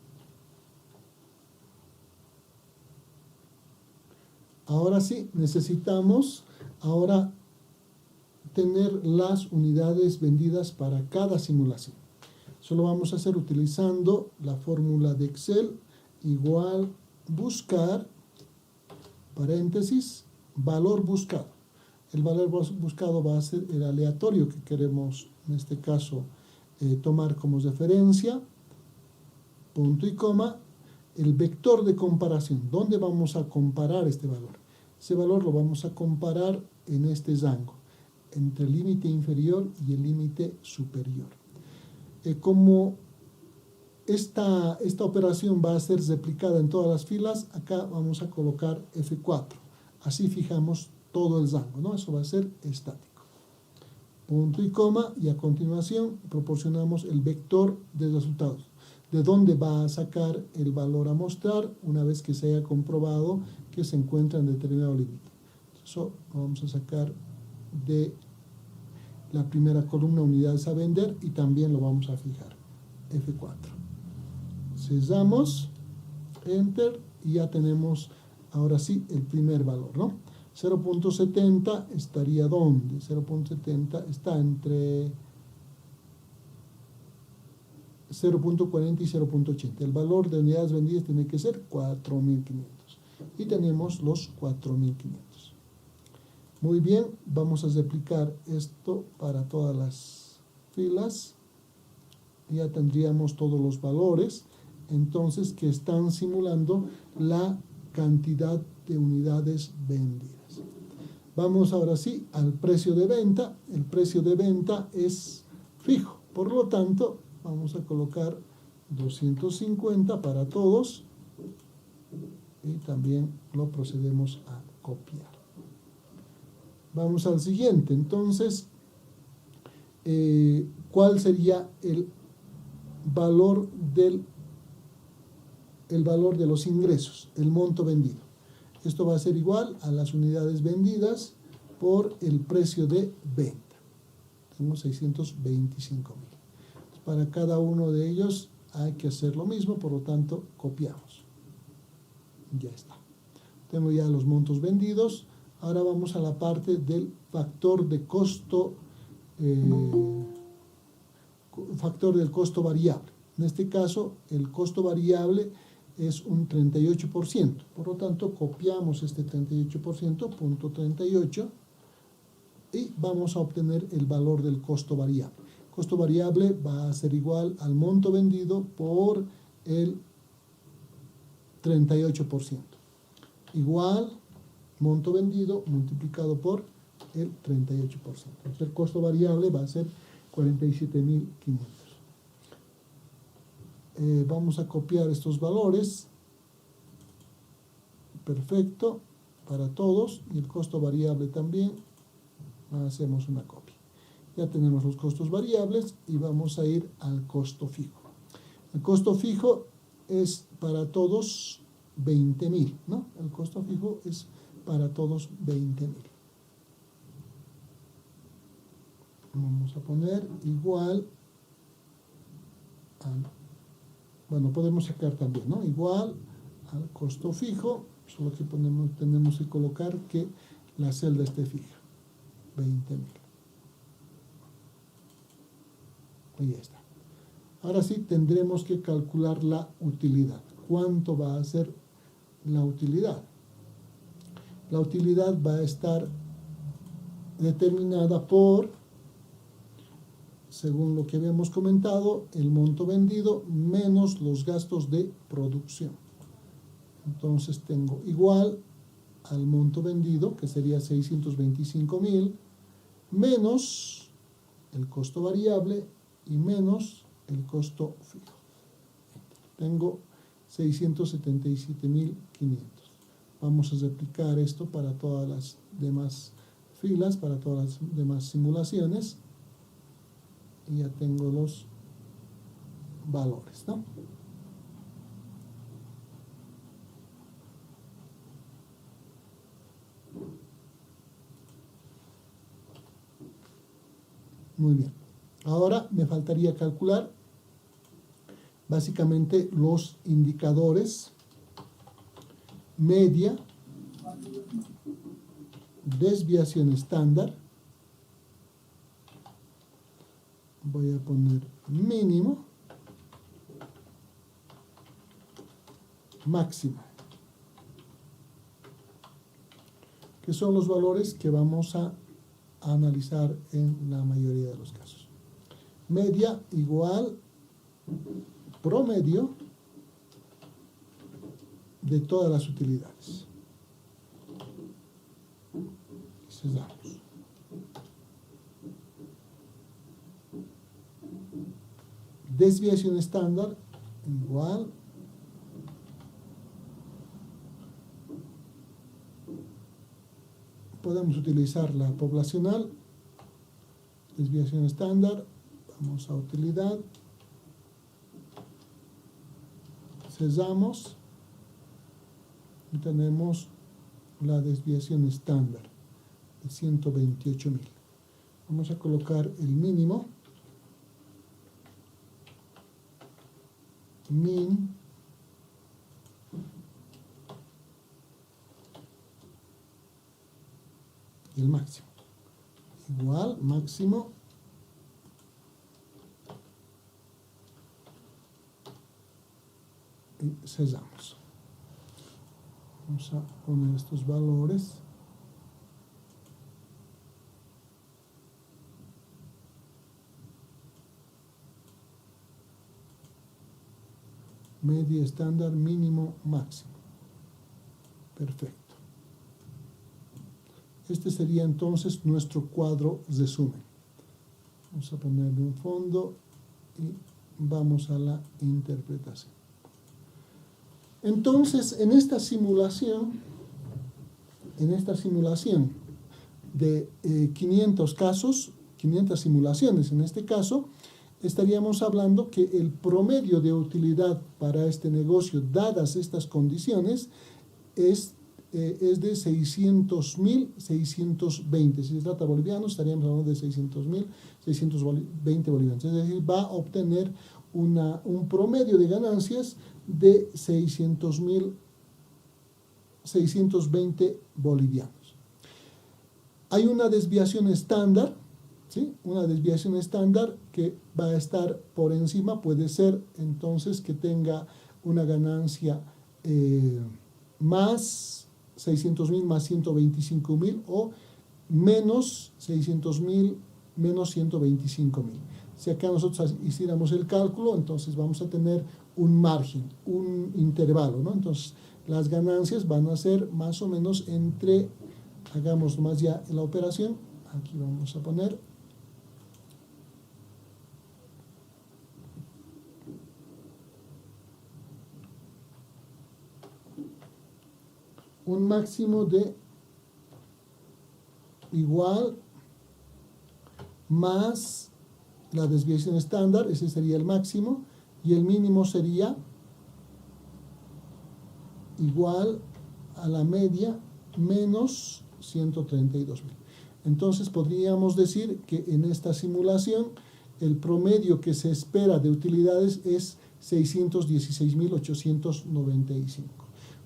Ahora sí, necesitamos ahora tener las unidades vendidas para cada simulación. Eso lo vamos a hacer utilizando la fórmula de Excel, igual buscar, paréntesis, valor buscado. El valor buscado va a ser el aleatorio que queremos, en este caso, tomar como referencia, punto y coma, el vector de comparación. ¿Dónde vamos a comparar este valor? Ese valor lo vamos a comparar en este rango, entre el límite inferior y el límite superior. Como esta operación va a ser replicada en todas las filas, acá vamos a colocar F4. Así fijamos todo el rango, ¿no? Eso va a ser estático. punto y coma, y a continuación proporcionamos el vector de resultados, de dónde va a sacar el valor a mostrar una vez que se haya comprobado que se encuentra en determinado límite. Eso lo vamos a sacar de la primera columna, unidades a vender, y también lo vamos a fijar, F4. Cesamos, Enter, y ya tenemos ahora sí el primer valor, ¿no? 0.70 estaría ¿dónde? 0.70 está entre 0.40 y 0.80. El valor de unidades vendidas tiene que ser 4.500. Y tenemos los 4.500. Muy bien, vamos a replicar esto para todas las filas. Ya tendríamos todos los valores, entonces, que están simulando la cantidad de unidades vendidas. Vamos ahora sí al precio de venta. El precio de venta es fijo, por lo tanto, vamos a colocar 250 para todos y también lo procedemos a copiar. Vamos al siguiente. Entonces, ¿cuál sería el valor de los ingresos, el monto vendido? Esto va a ser igual a las unidades vendidas por el precio de venta. Tenemos 625.000. Para cada uno de ellos hay que hacer lo mismo, por lo tanto, copiamos. Ya está. Tengo ya los montos vendidos. Ahora vamos a la parte del factor de costo, factor del costo variable. En este caso, el costo variable es un 38%. Por lo tanto, copiamos este 38%, punto 38, y vamos a obtener el valor del costo variable. El costo variable va a ser igual al monto vendido por el 38%. Igual monto vendido multiplicado por el 38%. El costo variable va a ser 47.500. Vamos a copiar estos valores. Perfecto, para todos, y el costo variable también. Hacemos una copia. Ya tenemos los costos variables y vamos a ir al costo fijo. El costo fijo es para todos 20.000, ¿no? El costo fijo es para todos 20.000. Vamos a poner igual al, bueno, podemos sacar también, ¿no? Igual al costo fijo, solo que tenemos que colocar que la celda esté fija, 20.000. Y ya está. Ahora sí tendremos que calcular la utilidad. ¿Cuánto va a ser la utilidad? La utilidad va a estar determinada por, según lo que habíamos comentado, el monto vendido menos los gastos de producción. Entonces tengo igual al monto vendido, que sería 625.000, menos el costo variable y menos el costo fijo. Tengo 677.500. Vamos a replicar esto para todas las demás filas, para todas las demás simulaciones. Y ya tengo los valores, ¿no? Muy bien. Ahora me faltaría calcular básicamente los indicadores media, desviación estándar. Voy a poner mínimo, máximo, que son los valores que vamos a analizar en la mayoría de los casos. Media igual promedio de todas las utilidades. Cesamos. Desviación estándar igual podemos utilizar la poblacional desviación estándar, vamos a utilidad, cesamos y tenemos la desviación estándar de 128.000. Vamos a colocar el mínimo, min, y el máximo. Igual, máximo, y cesamos. Vamos a poner estos valores. Media, estándar, mínimo, máximo. Perfecto. Este sería entonces nuestro cuadro resumen. Vamos a ponerle un fondo y vamos a la interpretación. Entonces, en esta simulación de 500 casos, 500 simulaciones en este caso, estaríamos hablando que el promedio de utilidad para este negocio, dadas estas condiciones, es de 600.620. Si se trata de bolivianos, estaríamos hablando de 600.620 bolivianos. Es decir, va a obtener un promedio de ganancias de 620 bolivianos. Hay una desviación estándar, ¿sí? Una desviación estándar que va a estar por encima, puede ser entonces que tenga una ganancia más 600.000 más 125.000 o menos 600.000 menos 125.000. Si acá nosotros hiciéramos el cálculo, entonces vamos a tener un margen, un intervalo, ¿no? Entonces las ganancias van a ser más o menos entre, hagamos más ya la operación, aquí vamos a poner un máximo de igual más la desviación estándar, ese sería el máximo, y el mínimo sería igual a la media menos 132.000. Entonces podríamos decir que en esta simulación el promedio que se espera de utilidades es 616.895.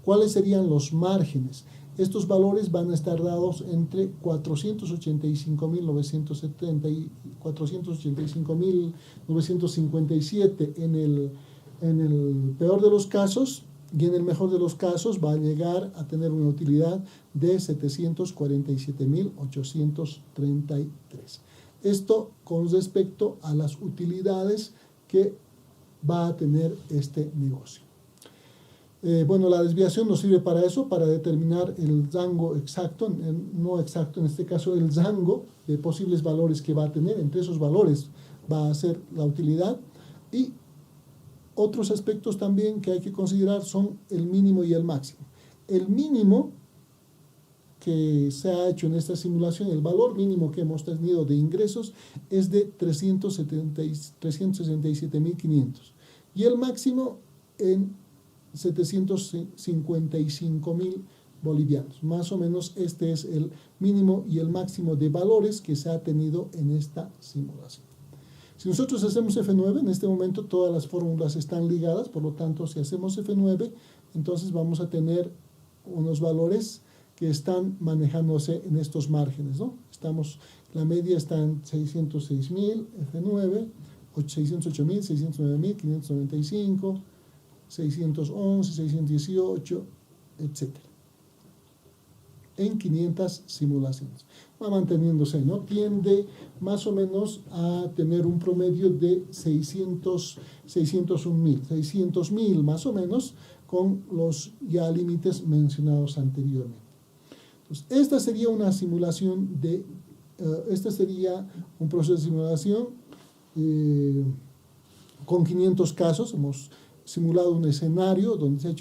¿Cuáles serían los márgenes? Estos valores van a estar dados entre 485.970 y 485.957 en el peor de los casos, y en el mejor de los casos va a llegar a tener una utilidad de 747.833. Esto con respecto a las utilidades que va a tener este negocio. Bueno, la desviación nos sirve para eso, para determinar el rango exacto, no exacto en este caso, el rango de posibles valores que va a tener. Entre esos valores va a ser la utilidad, y otros aspectos también que hay que considerar son el mínimo y el máximo. El mínimo que se ha hecho en esta simulación, el valor mínimo que hemos tenido de ingresos es de 367.500 y el máximo en 755.000 bolivianos. Más o menos este es el mínimo y el máximo de valores que se ha tenido en esta simulación. Si nosotros hacemos F9, en este momento todas las fórmulas están ligadas, por lo tanto si hacemos F9, entonces vamos a tener unos valores que están manejándose en estos márgenes, ¿no? La media está en 606.000, F9, 608.000, 609.595, 611, 618, etc. En 500 simulaciones. Va manteniéndose, ¿no? Tiende más o menos a tener un promedio de 600.000 más o menos, con los ya límites mencionados anteriormente. Entonces, esta sería una simulación este sería un proceso de simulación con 500 casos. Hemos simulado un escenario donde se han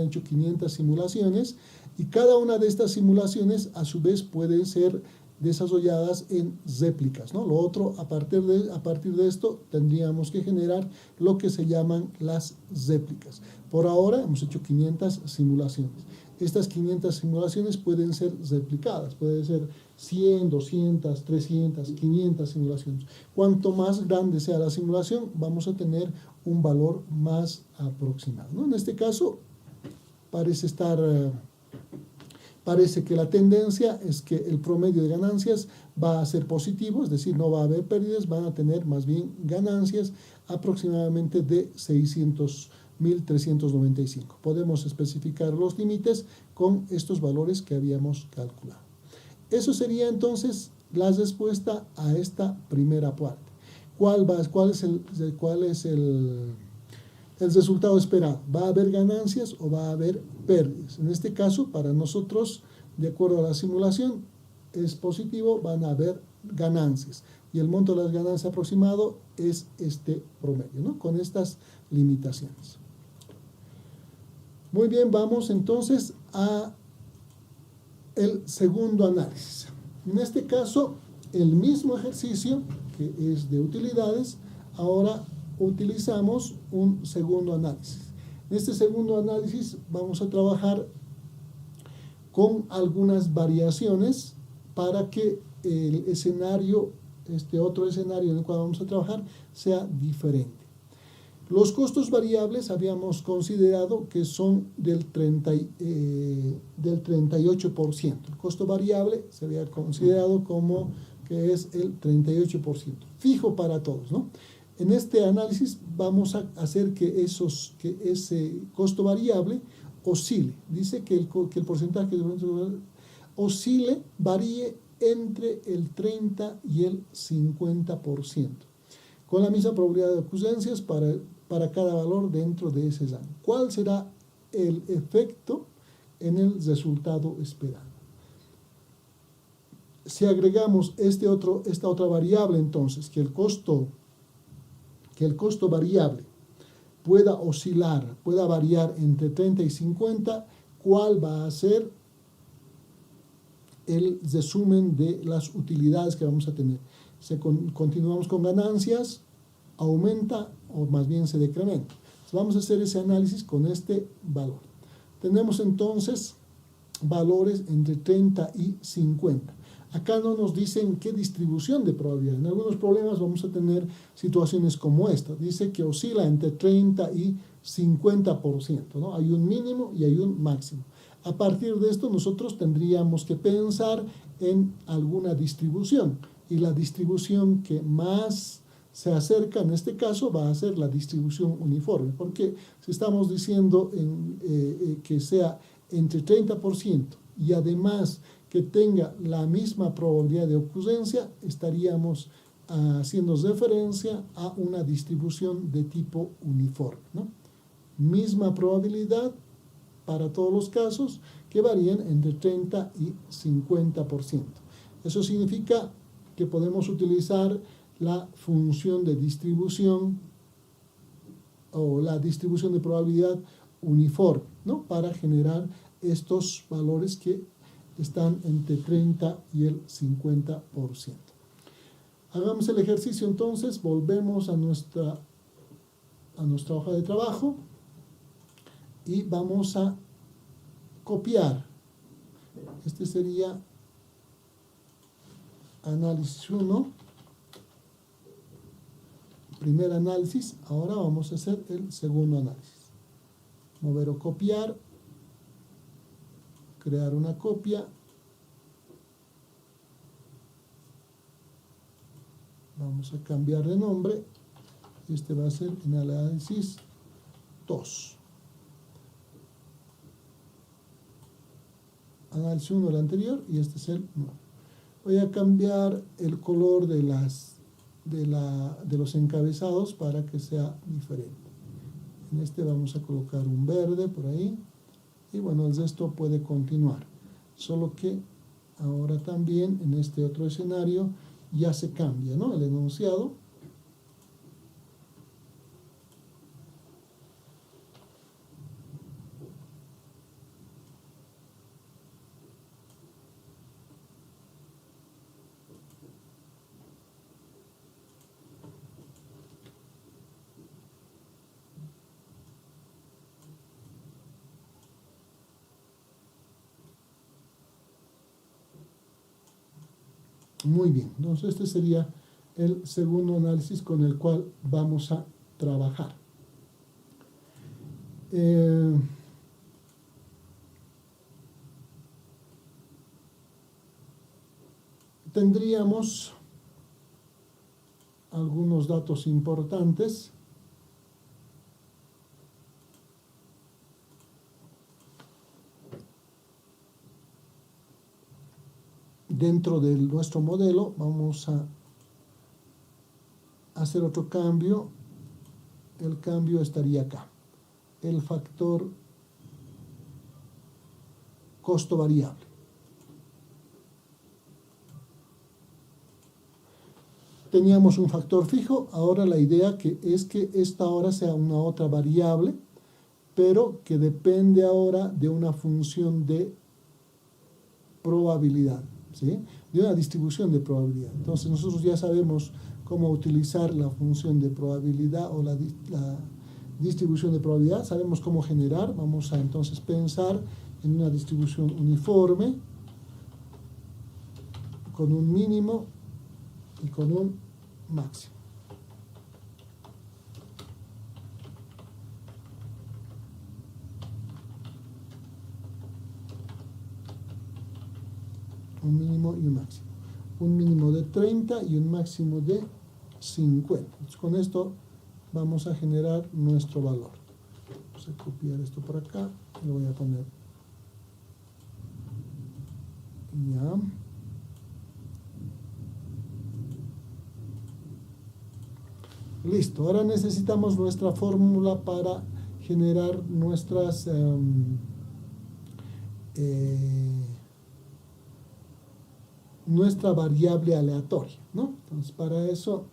hecho 500 simulaciones, y cada una de estas simulaciones a su vez pueden ser desarrolladas en réplicas, ¿no? Lo otro, a partir de esto, tendríamos que generar lo que se llaman las réplicas. Por ahora hemos hecho 500 simulaciones. Estas 500 simulaciones pueden ser replicadas, pueden ser 100, 200, 300, 500 simulaciones. Cuanto más grande sea la simulación, vamos a tener un valor más aproximado, ¿no? En este caso, parece que la tendencia es que el promedio de ganancias va a ser positivo, es decir, no va a haber pérdidas, van a tener más bien ganancias aproximadamente de 600.395. Podemos especificar los límites con estos valores que habíamos calculado. Eso sería entonces la respuesta a esta primera parte. ¿Cuál es el resultado esperado? ¿Va a haber ganancias o va a haber pérdidas? En este caso, para nosotros, de acuerdo a la simulación, es positivo, van a haber ganancias. Y el monto de las ganancias aproximado es este promedio, ¿no? Con estas limitaciones. Muy bien, vamos entonces a el segundo análisis. En este caso, el mismo ejercicio, que es de utilidades, ahora utilizamos un segundo análisis. En este segundo análisis vamos a trabajar con algunas variaciones para que el escenario, este otro escenario en el cual vamos a trabajar, sea diferente. Los costos variables habíamos considerado que son del 38%. El costo variable se había considerado como que es el 38%, fijo para todos, ¿no? En este análisis vamos a hacer que ese costo variable oscile. Dice que el porcentaje oscile, varíe entre el 30 y el 50%, con la misma probabilidad de ocurrencias para cada valor dentro de ese rango. ¿Cuál será el efecto en el resultado esperado? Si agregamos esta otra variable, entonces, que el costo variable pueda oscilar, pueda variar entre 30 y 50, ¿cuál va a ser el resumen de las utilidades que vamos a tener? Continuamos con ganancias, aumenta o más bien se decrementa. Entonces vamos a hacer ese análisis con este valor. Tenemos entonces valores entre 30 y 50. Acá no nos dicen qué distribución de probabilidad. En algunos problemas vamos a tener situaciones como esta. Dice que oscila entre 30 y 50%, ¿no? Hay un mínimo y hay un máximo. A partir de esto nosotros tendríamos que pensar en alguna distribución. Y la distribución que más se acerca en este caso va a ser la distribución uniforme. Porque si estamos diciendo que sea entre 30% y además que tenga la misma probabilidad de ocurrencia, estaríamos haciendo referencia a una distribución de tipo uniforme, ¿no? Misma probabilidad para todos los casos que varían entre 30 y 50%. Eso significa que podemos utilizar la función de distribución o la distribución de probabilidad uniforme, ¿no? Para generar estos valores que están entre 30 y el 50%. Hagamos el ejercicio entonces, volvemos a nuestra hoja de trabajo y vamos a copiar. Este sería análisis 1, primer análisis. Ahora vamos a hacer el segundo análisis. Mover o copiar, crear una copia, vamos a cambiar de nombre, este va a ser el análisis 2. Análisis 1 el anterior y este es el nuevo. Voy a cambiar el color de los encabezados para que sea diferente. En este vamos a colocar un verde por ahí. Y bueno, el resto puede continuar, solo que ahora también en este otro escenario ya se cambia, ¿no? El enunciado. Muy bien, entonces este sería el segundo análisis con el cual vamos a trabajar. Tendríamos algunos datos importantes. Dentro de nuestro modelo vamos a hacer otro cambio. El cambio estaría acá. El factor costo variable. Teníamos un factor fijo, ahora la idea es que esta ahora sea una otra variable, pero que depende ahora de una función de probabilidad, ¿sí? De una distribución de probabilidad. Entonces nosotros ya sabemos cómo utilizar la función de probabilidad o la distribución de probabilidad, sabemos cómo generar. Vamos a entonces pensar en una distribución uniforme con un mínimo y con un máximo. Un mínimo y un máximo. Un mínimo de 30 y un máximo de 50. Entonces, con esto vamos a generar nuestro valor. Vamos a copiar esto por acá y lo voy a poner. Ya. Listo. Ahora necesitamos nuestra fórmula para generar nuestras nuestra variable aleatoria, ¿no? Entonces, para eso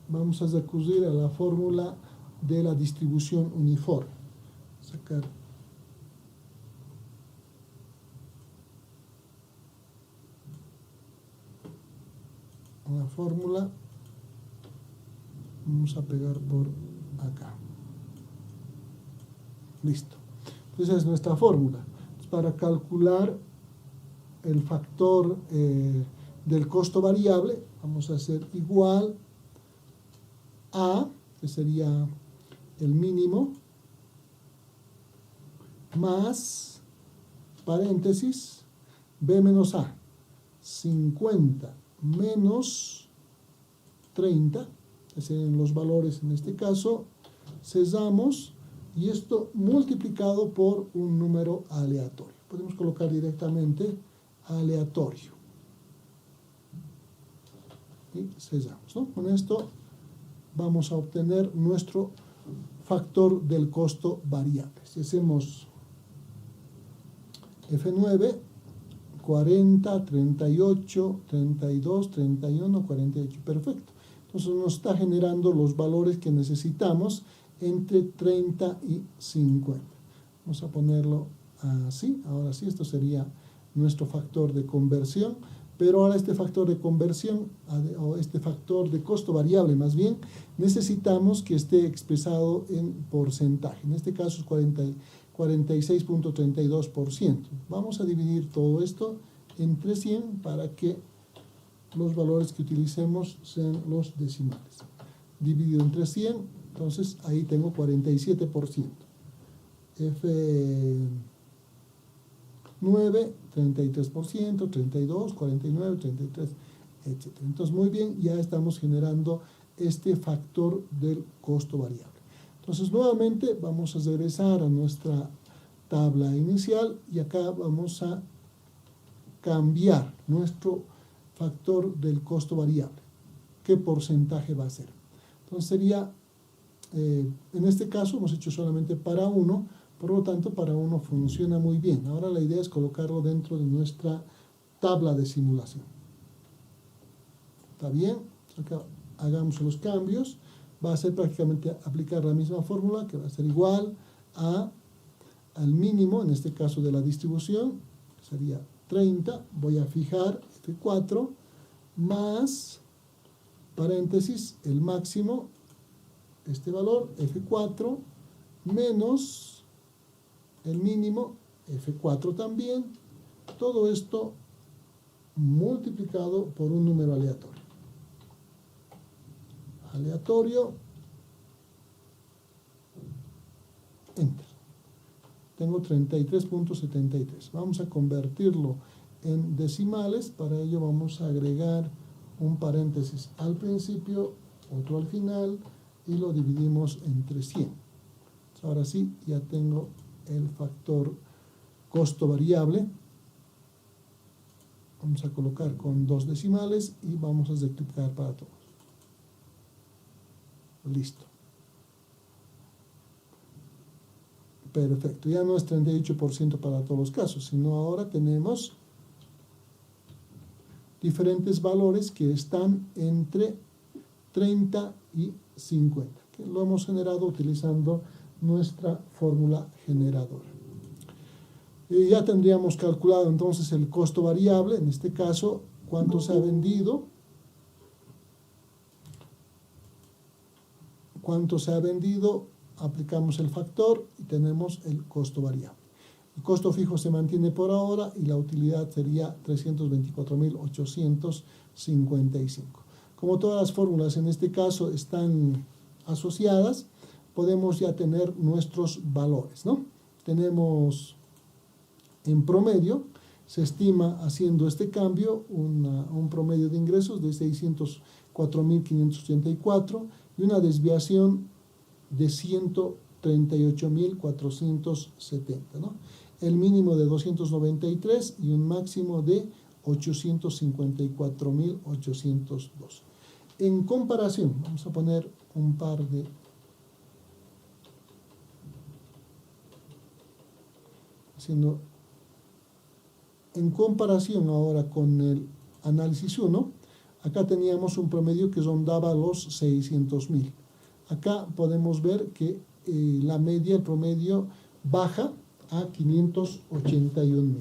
vamos a recurrir a la fórmula de la distribución uniforme. Sacar una fórmula, vamos a pegar por acá. Listo. Entonces es nuestra fórmula. Para calcular el factor del costo variable, vamos a hacer igual a, que sería el mínimo, más, paréntesis, B menos A, 50 menos 30, que serían los valores en este caso, cesamos, y esto multiplicado por un número aleatorio. Podemos colocar directamente aleatorio. Y cesamos, ¿no? Con esto vamos a obtener nuestro factor del costo variable. Si hacemos F9, 40, 38, 32, 31, 48. Perfecto. Entonces nos está generando los valores que necesitamos entre 30 y 50. Vamos a ponerlo así. Ahora sí, esto sería nuestro factor de conversión. Pero ahora este factor de conversión, o este factor de costo variable más bien, necesitamos que esté expresado en porcentaje. En este caso es 46.32%. Vamos a dividir todo esto entre 100 para que los valores que utilicemos sean los decimales. Dividido entre 100, entonces ahí tengo 47%. F9, 33%, 32, 49, 33, etc. Entonces, muy bien, ya estamos generando este factor del costo variable. Entonces, nuevamente vamos a regresar a nuestra tabla inicial y acá vamos a cambiar nuestro factor del costo variable. ¿Qué porcentaje va a ser? Entonces sería, en este caso hemos hecho solamente para 1, por lo tanto para 1 funciona muy bien. Ahora la idea es colocarlo dentro de nuestra tabla de simulación. ¿Está bien? Acá hagamos los cambios. Va a ser prácticamente aplicar la misma fórmula, que va a ser igual al mínimo, en este caso de la distribución, sería 30, voy a fijar F4, más, paréntesis, el máximo, este valor, F4, menos el mínimo, F4 también, todo esto multiplicado por un número aleatorio. Aleatorio, enter. Tengo 33.73. Vamos a convertirlo en decimales. Para ello vamos a agregar un paréntesis al principio, otro al final, y lo dividimos entre 100. Ahora sí, ya tengo el factor costo variable. Vamos a colocar con 2 decimales y vamos a multiplicar para todos. Listo. Perfecto. Ya no es 38% para todos los casos, sino ahora tenemos diferentes valores que están entre 30 y 50, que lo hemos generado utilizando nuestra fórmula generadora. Ya tendríamos calculado entonces el costo variable, en este caso, cuánto se ha vendido, aplicamos el factor y tenemos el costo variable. El costo fijo se mantiene por ahora y la utilidad sería 324.855. Como todas las fórmulas en este caso están asociadas, podemos ya tener nuestros valores, ¿no? Tenemos en promedio, se estima haciendo este cambio un promedio de ingresos de 604.584 y una desviación de 138.470, ¿no? El mínimo de 293 y un máximo de 854.802. En comparación, vamos a poner un par de en comparación ahora con el análisis 1, acá teníamos un promedio que rondaba los 600.000. Acá podemos ver que la media, el promedio, baja a 581.000.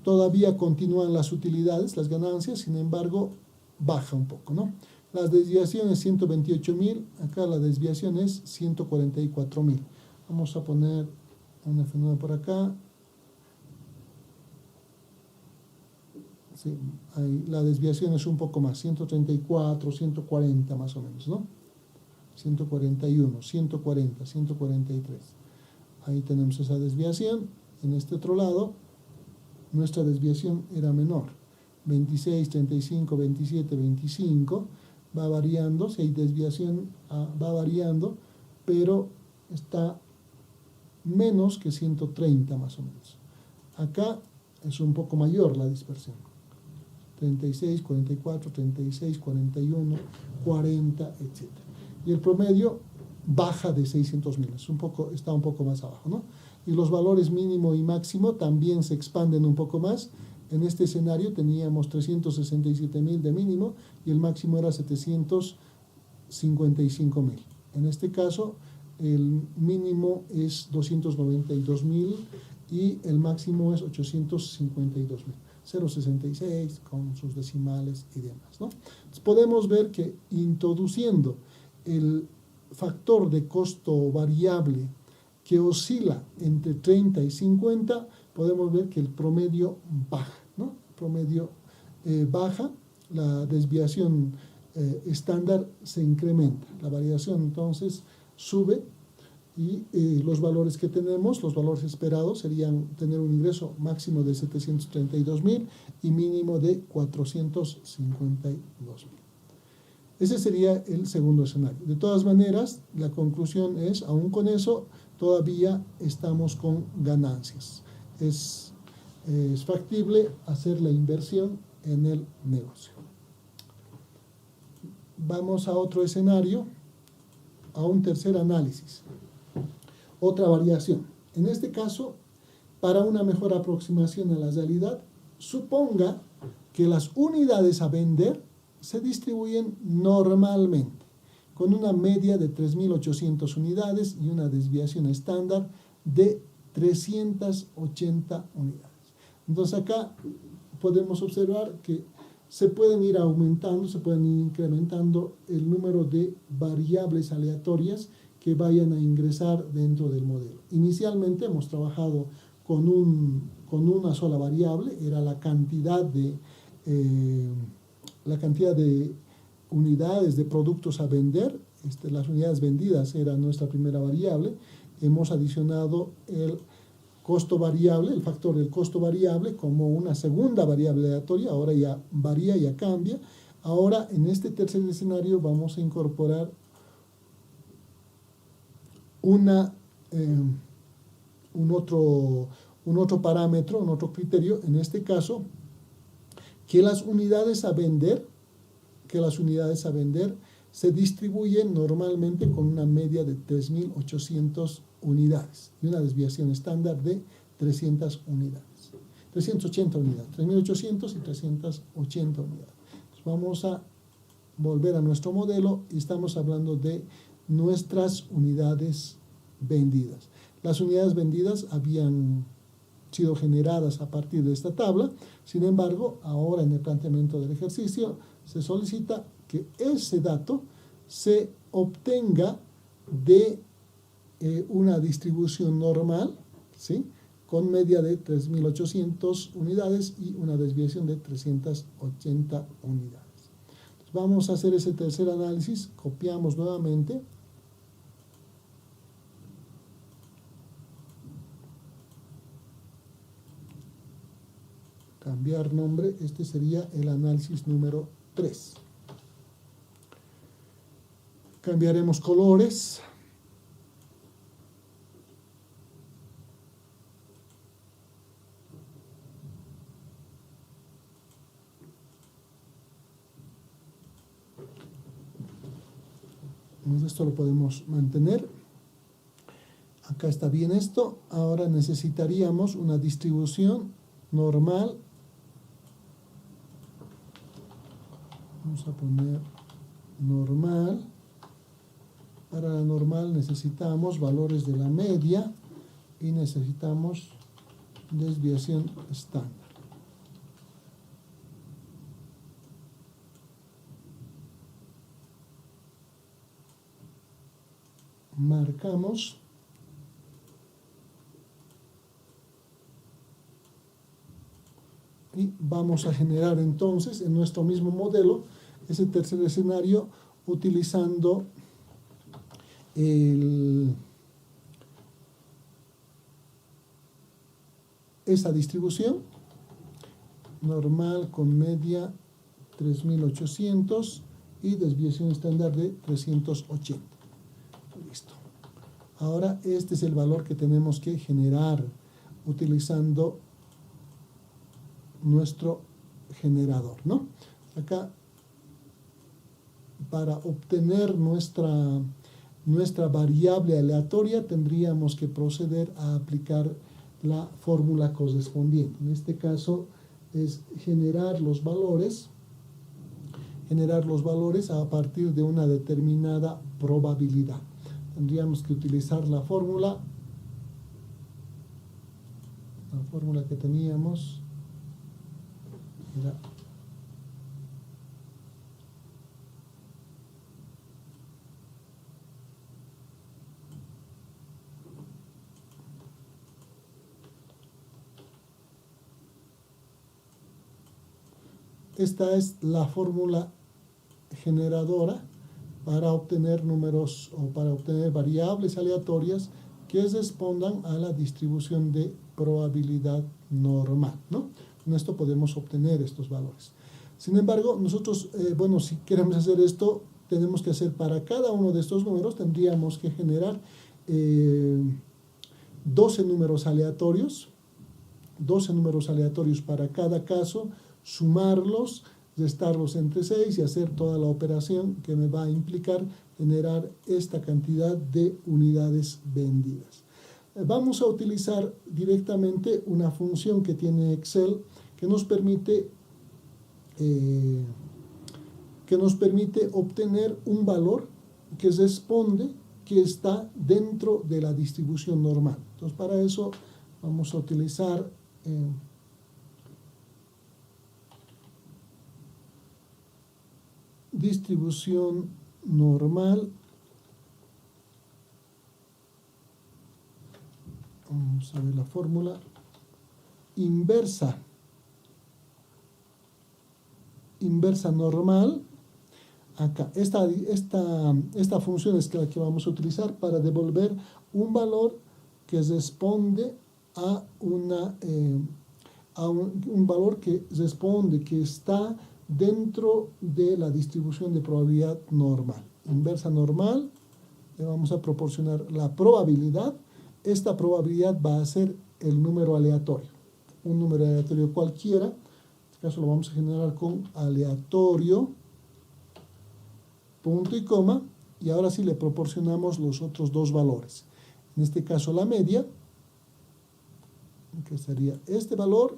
Todavía continúan las utilidades, las ganancias, sin embargo, baja un poco, ¿no? La desviación es 128.000, acá la desviación es 144.000. Vamos a poner un F9 por acá. Sí, ahí la desviación es un poco más, 134, 140 más o menos, ¿no? 141, 140, 143. Ahí tenemos esa desviación. En este otro lado, nuestra desviación era menor. 26, 35, 27, 25. Va variando, si hay desviación va variando, pero está menos que 130 más o menos. Acá es un poco mayor la dispersión. 36, 44, 36, 41, 40, etc. Y el promedio baja de 600.000, está un poco más abajo, ¿no? Y los valores mínimo y máximo también se expanden un poco más. En este escenario teníamos 367.000 de mínimo y el máximo era 755.000. En este caso, el mínimo es 292.000 y el máximo es 852.000. 0.66 con sus decimales y demás, ¿no? Entonces podemos ver que introduciendo el factor de costo variable que oscila entre 30 y 50, podemos ver que el promedio baja, ¿no? El promedio baja, la desviación estándar se incrementa, la variación entonces sube y los valores que tenemos, los valores esperados serían tener un ingreso máximo de 732.000 y mínimo de 452.000. Ese sería el segundo escenario. De todas maneras, la conclusión es, aún con eso, todavía estamos con ganancias. Es factible hacer la inversión en el negocio. Vamos a otro escenario, a un tercer análisis. Otra variación. En este caso, para una mejor aproximación a la realidad, suponga que las unidades a vender se distribuyen normalmente, con una media de 3.800 unidades y una desviación estándar de 380 unidades. Entonces acá podemos observar que se pueden ir aumentando, se pueden ir incrementando el número de variables aleatorias que vayan a ingresar dentro del modelo. Inicialmente hemos trabajado con una sola variable, era la cantidad de la cantidad de unidades de productos a vender. Las unidades vendidas era nuestra primera variable. Hemos adicionado el costo variable, el factor del costo variable como una segunda variable aleatoria. Ahora ya varía, ya cambia. Ahora en este tercer escenario vamos a incorporar un otro parámetro, un otro criterio, en este caso, que las unidades a vender se distribuyen normalmente con una media de 3.800 unidades y una desviación estándar de 300 unidades. 380 unidades, 3.800 y 380 unidades. Entonces vamos a volver a nuestro modelo y estamos hablando de nuestras unidades vendidas. Las unidades vendidas habían sido generadas a partir de esta tabla. Sin embargo, ahora en el planteamiento del ejercicio se solicita que ese dato se obtenga de una distribución normal, ¿sí?, con media de 3.800 unidades y una desviación de 380 unidades. Entonces, vamos a hacer ese tercer análisis. Copiamos nuevamente. Cambiar nombre, este sería el análisis número 3. Cambiaremos colores. Esto lo podemos mantener. Acá está bien esto. Ahora necesitaríamos una distribución normal. Vamos a poner normal. Para la normal necesitamos valores de la media y necesitamos desviación estándar. Marcamos. Y vamos a generar entonces en nuestro mismo modelo ese tercer escenario utilizando esa distribución normal con media 3.800 y desviación estándar de 380. Listo. Ahora este es el valor que tenemos que generar utilizando nuestro generador, ¿no? Acá, para obtener nuestra variable aleatoria, tendríamos que proceder a aplicar la fórmula correspondiente. En este caso es generar los valores a partir de una determinada probabilidad. Tendríamos que utilizar la fórmula que teníamos era esta es la fórmula generadora para obtener números o para obtener variables aleatorias que respondan a la distribución de probabilidad normal, ¿no? Con esto podemos obtener estos valores. Sin embargo, nosotros, si queremos hacer esto, tenemos que hacer para cada uno de estos números, tendríamos que generar 12 números aleatorios para cada caso, sumarlos, restarlos entre 6 y hacer toda la operación que me va a implicar generar esta cantidad de unidades vendidas. Vamos a utilizar directamente una función que tiene Excel que nos permite obtener un valor que responde, que está dentro de la distribución normal. Entonces, para eso vamos a utilizar distribución normal. Vamos a ver la fórmula inversa inversa normal. Acá, esta función es la que vamos a utilizar para devolver un valor que responde a un valor que responde, que está dentro de la distribución de probabilidad normal. Inversa normal, le vamos a proporcionar la probabilidad. Esta probabilidad va a ser el número aleatorio, un número aleatorio cualquiera. En este caso lo vamos a generar con aleatorio, punto y coma, y ahora sí le proporcionamos los otros dos valores. En este caso la media, que sería este valor,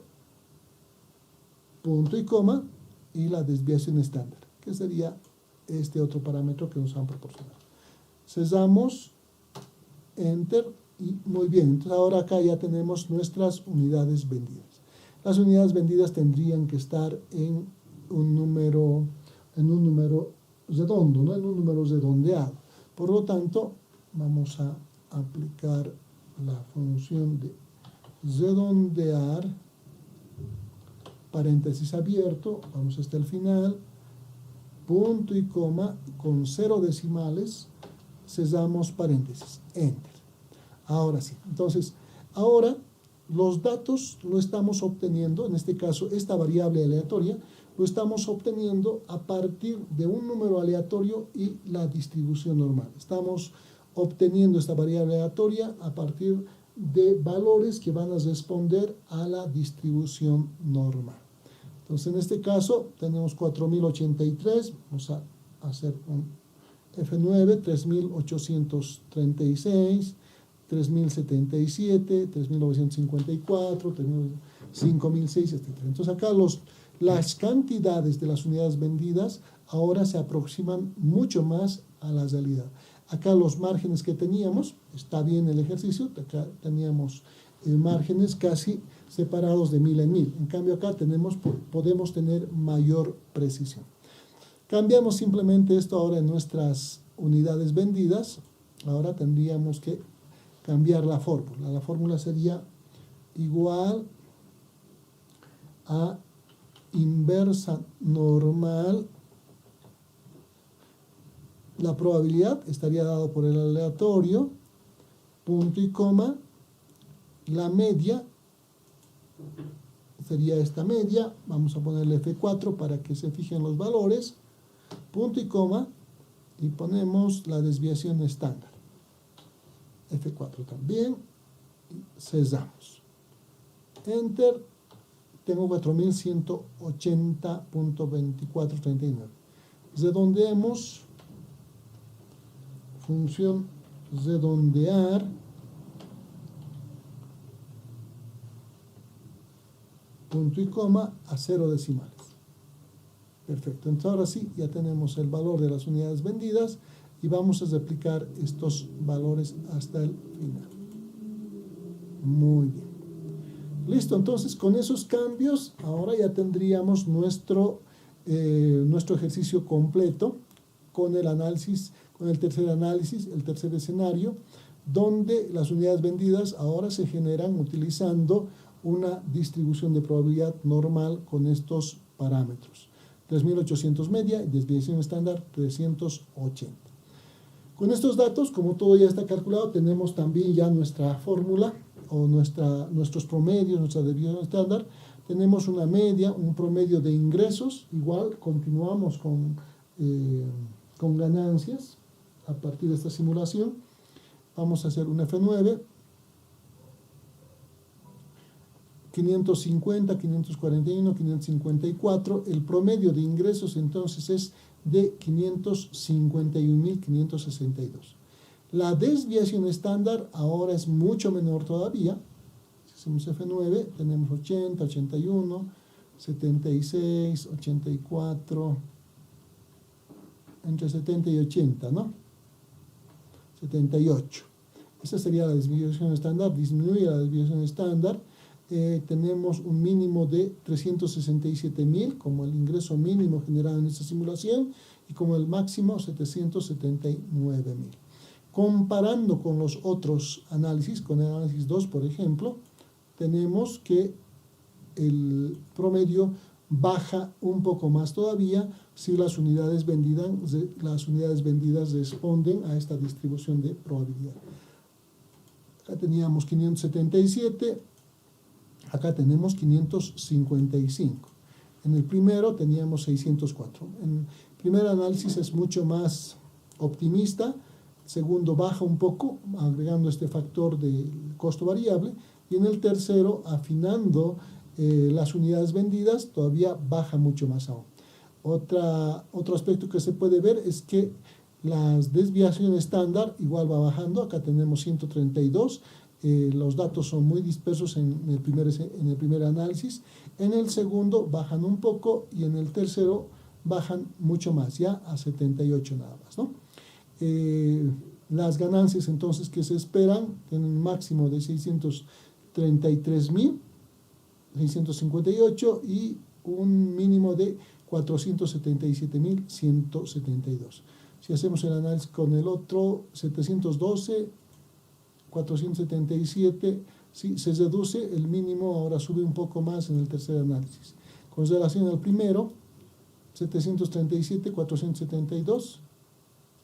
punto y coma, y la desviación estándar, que sería este otro parámetro que nos han proporcionado. Cesamos, enter, y muy bien. Entonces ahora acá ya tenemos nuestras unidades vendidas. Las unidades vendidas tendrían que estar en un número redondo, ¿no? En un número redondeado. Por lo tanto, vamos a aplicar la función de redondear, paréntesis abierto, vamos hasta el final, punto y coma, con 0 decimales, cesamos paréntesis, enter. Ahora sí, entonces, ahora los datos lo estamos obteniendo, en este caso, esta variable aleatoria, lo estamos obteniendo a partir de un número aleatorio y la distribución normal. Estamos obteniendo esta variable aleatoria a partir de valores que van a responder a la distribución normal. Entonces, en este caso, tenemos 4083, vamos a hacer un F9, 3836, 3077, 3954, 5006, etc. Entonces, acá las cantidades de las unidades vendidas ahora se aproximan mucho más a la realidad. Acá los márgenes que teníamos, está bien el ejercicio, acá teníamos márgenes casi separados de 1000 en 1000. En cambio acá podemos tener mayor precisión. Cambiamos simplemente esto ahora en nuestras unidades vendidas. Ahora tendríamos que cambiar la fórmula. La fórmula sería igual a inversa normal. La probabilidad estaría dado por el aleatorio, punto y coma, la media sería esta media, vamos a ponerle F4 para que se fijen los valores, punto y coma, y ponemos la desviación estándar, F4 también, y cesamos, enter, tengo 4180.2439, redondeemos, función redondear, punto y coma, a 0 decimales. Perfecto, entonces ahora sí, ya tenemos el valor de las unidades vendidas y vamos a replicar estos valores hasta el final. Muy bien. Listo, entonces con esos cambios, ahora ya tendríamos nuestro ejercicio completo con el análisis, con el tercer análisis, el tercer escenario, donde las unidades vendidas ahora se generan utilizando una distribución de probabilidad normal con estos parámetros. 3800 media y desviación estándar 380. Con estos datos, como todo ya está calculado, tenemos también ya nuestra fórmula o nuestros promedios, nuestra desviación estándar. Tenemos una media, un promedio de ingresos, igual continuamos con ganancias a partir de esta simulación. Vamos a hacer un F9, 550, 541, 554, el promedio de ingresos entonces es de 551.562. La desviación estándar ahora es mucho menor todavía. Si hacemos F9, tenemos 80, 81, 76, 84, entre 70 y 80, ¿no? 78. Esa sería la desviación estándar, disminuye la desviación estándar. Tenemos un mínimo de 367.000 como el ingreso mínimo generado en esta simulación y como el máximo 779.000. Comparando con los otros análisis, con el análisis 2 por ejemplo, tenemos que el promedio baja un poco más todavía si las unidades vendidas responden a esta distribución de probabilidad. Acá teníamos 577, acá tenemos 555. En el primero teníamos 604. En el primer análisis es mucho más optimista, segundo baja un poco, agregando este factor del costo variable, y en el tercero, afinando las unidades vendidas, todavía baja mucho más aún. Otro aspecto que se puede ver es que las desviaciones estándar igual va bajando. Acá tenemos 132. Los datos son muy dispersos en el primer análisis. En el segundo bajan un poco y en el tercero bajan mucho más, ya a 78 nada más, ¿no? Las ganancias entonces que se esperan tienen un máximo de 633.658 y un mínimo de 477.172. Si hacemos el análisis con el otro, 712, 477, sí, se reduce, el mínimo ahora sube un poco más en el tercer análisis. Con relación al primero, 737, 472,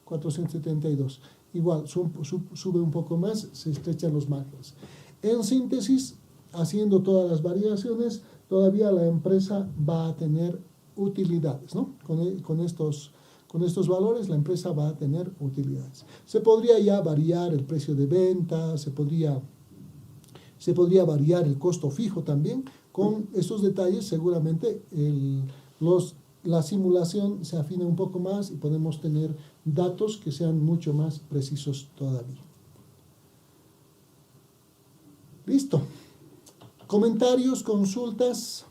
472. Igual, sube un poco más, se estrechan los márgenes. En síntesis, haciendo todas las variaciones, todavía la empresa va a tener utilidades, ¿no? Con estos valores la empresa va a tener utilidades. Se podría ya variar el precio de venta, se podría variar el costo fijo también. Con estos detalles seguramente la simulación se afina un poco más y podemos tener datos que sean mucho más precisos todavía. Listo. Comentarios, consultas.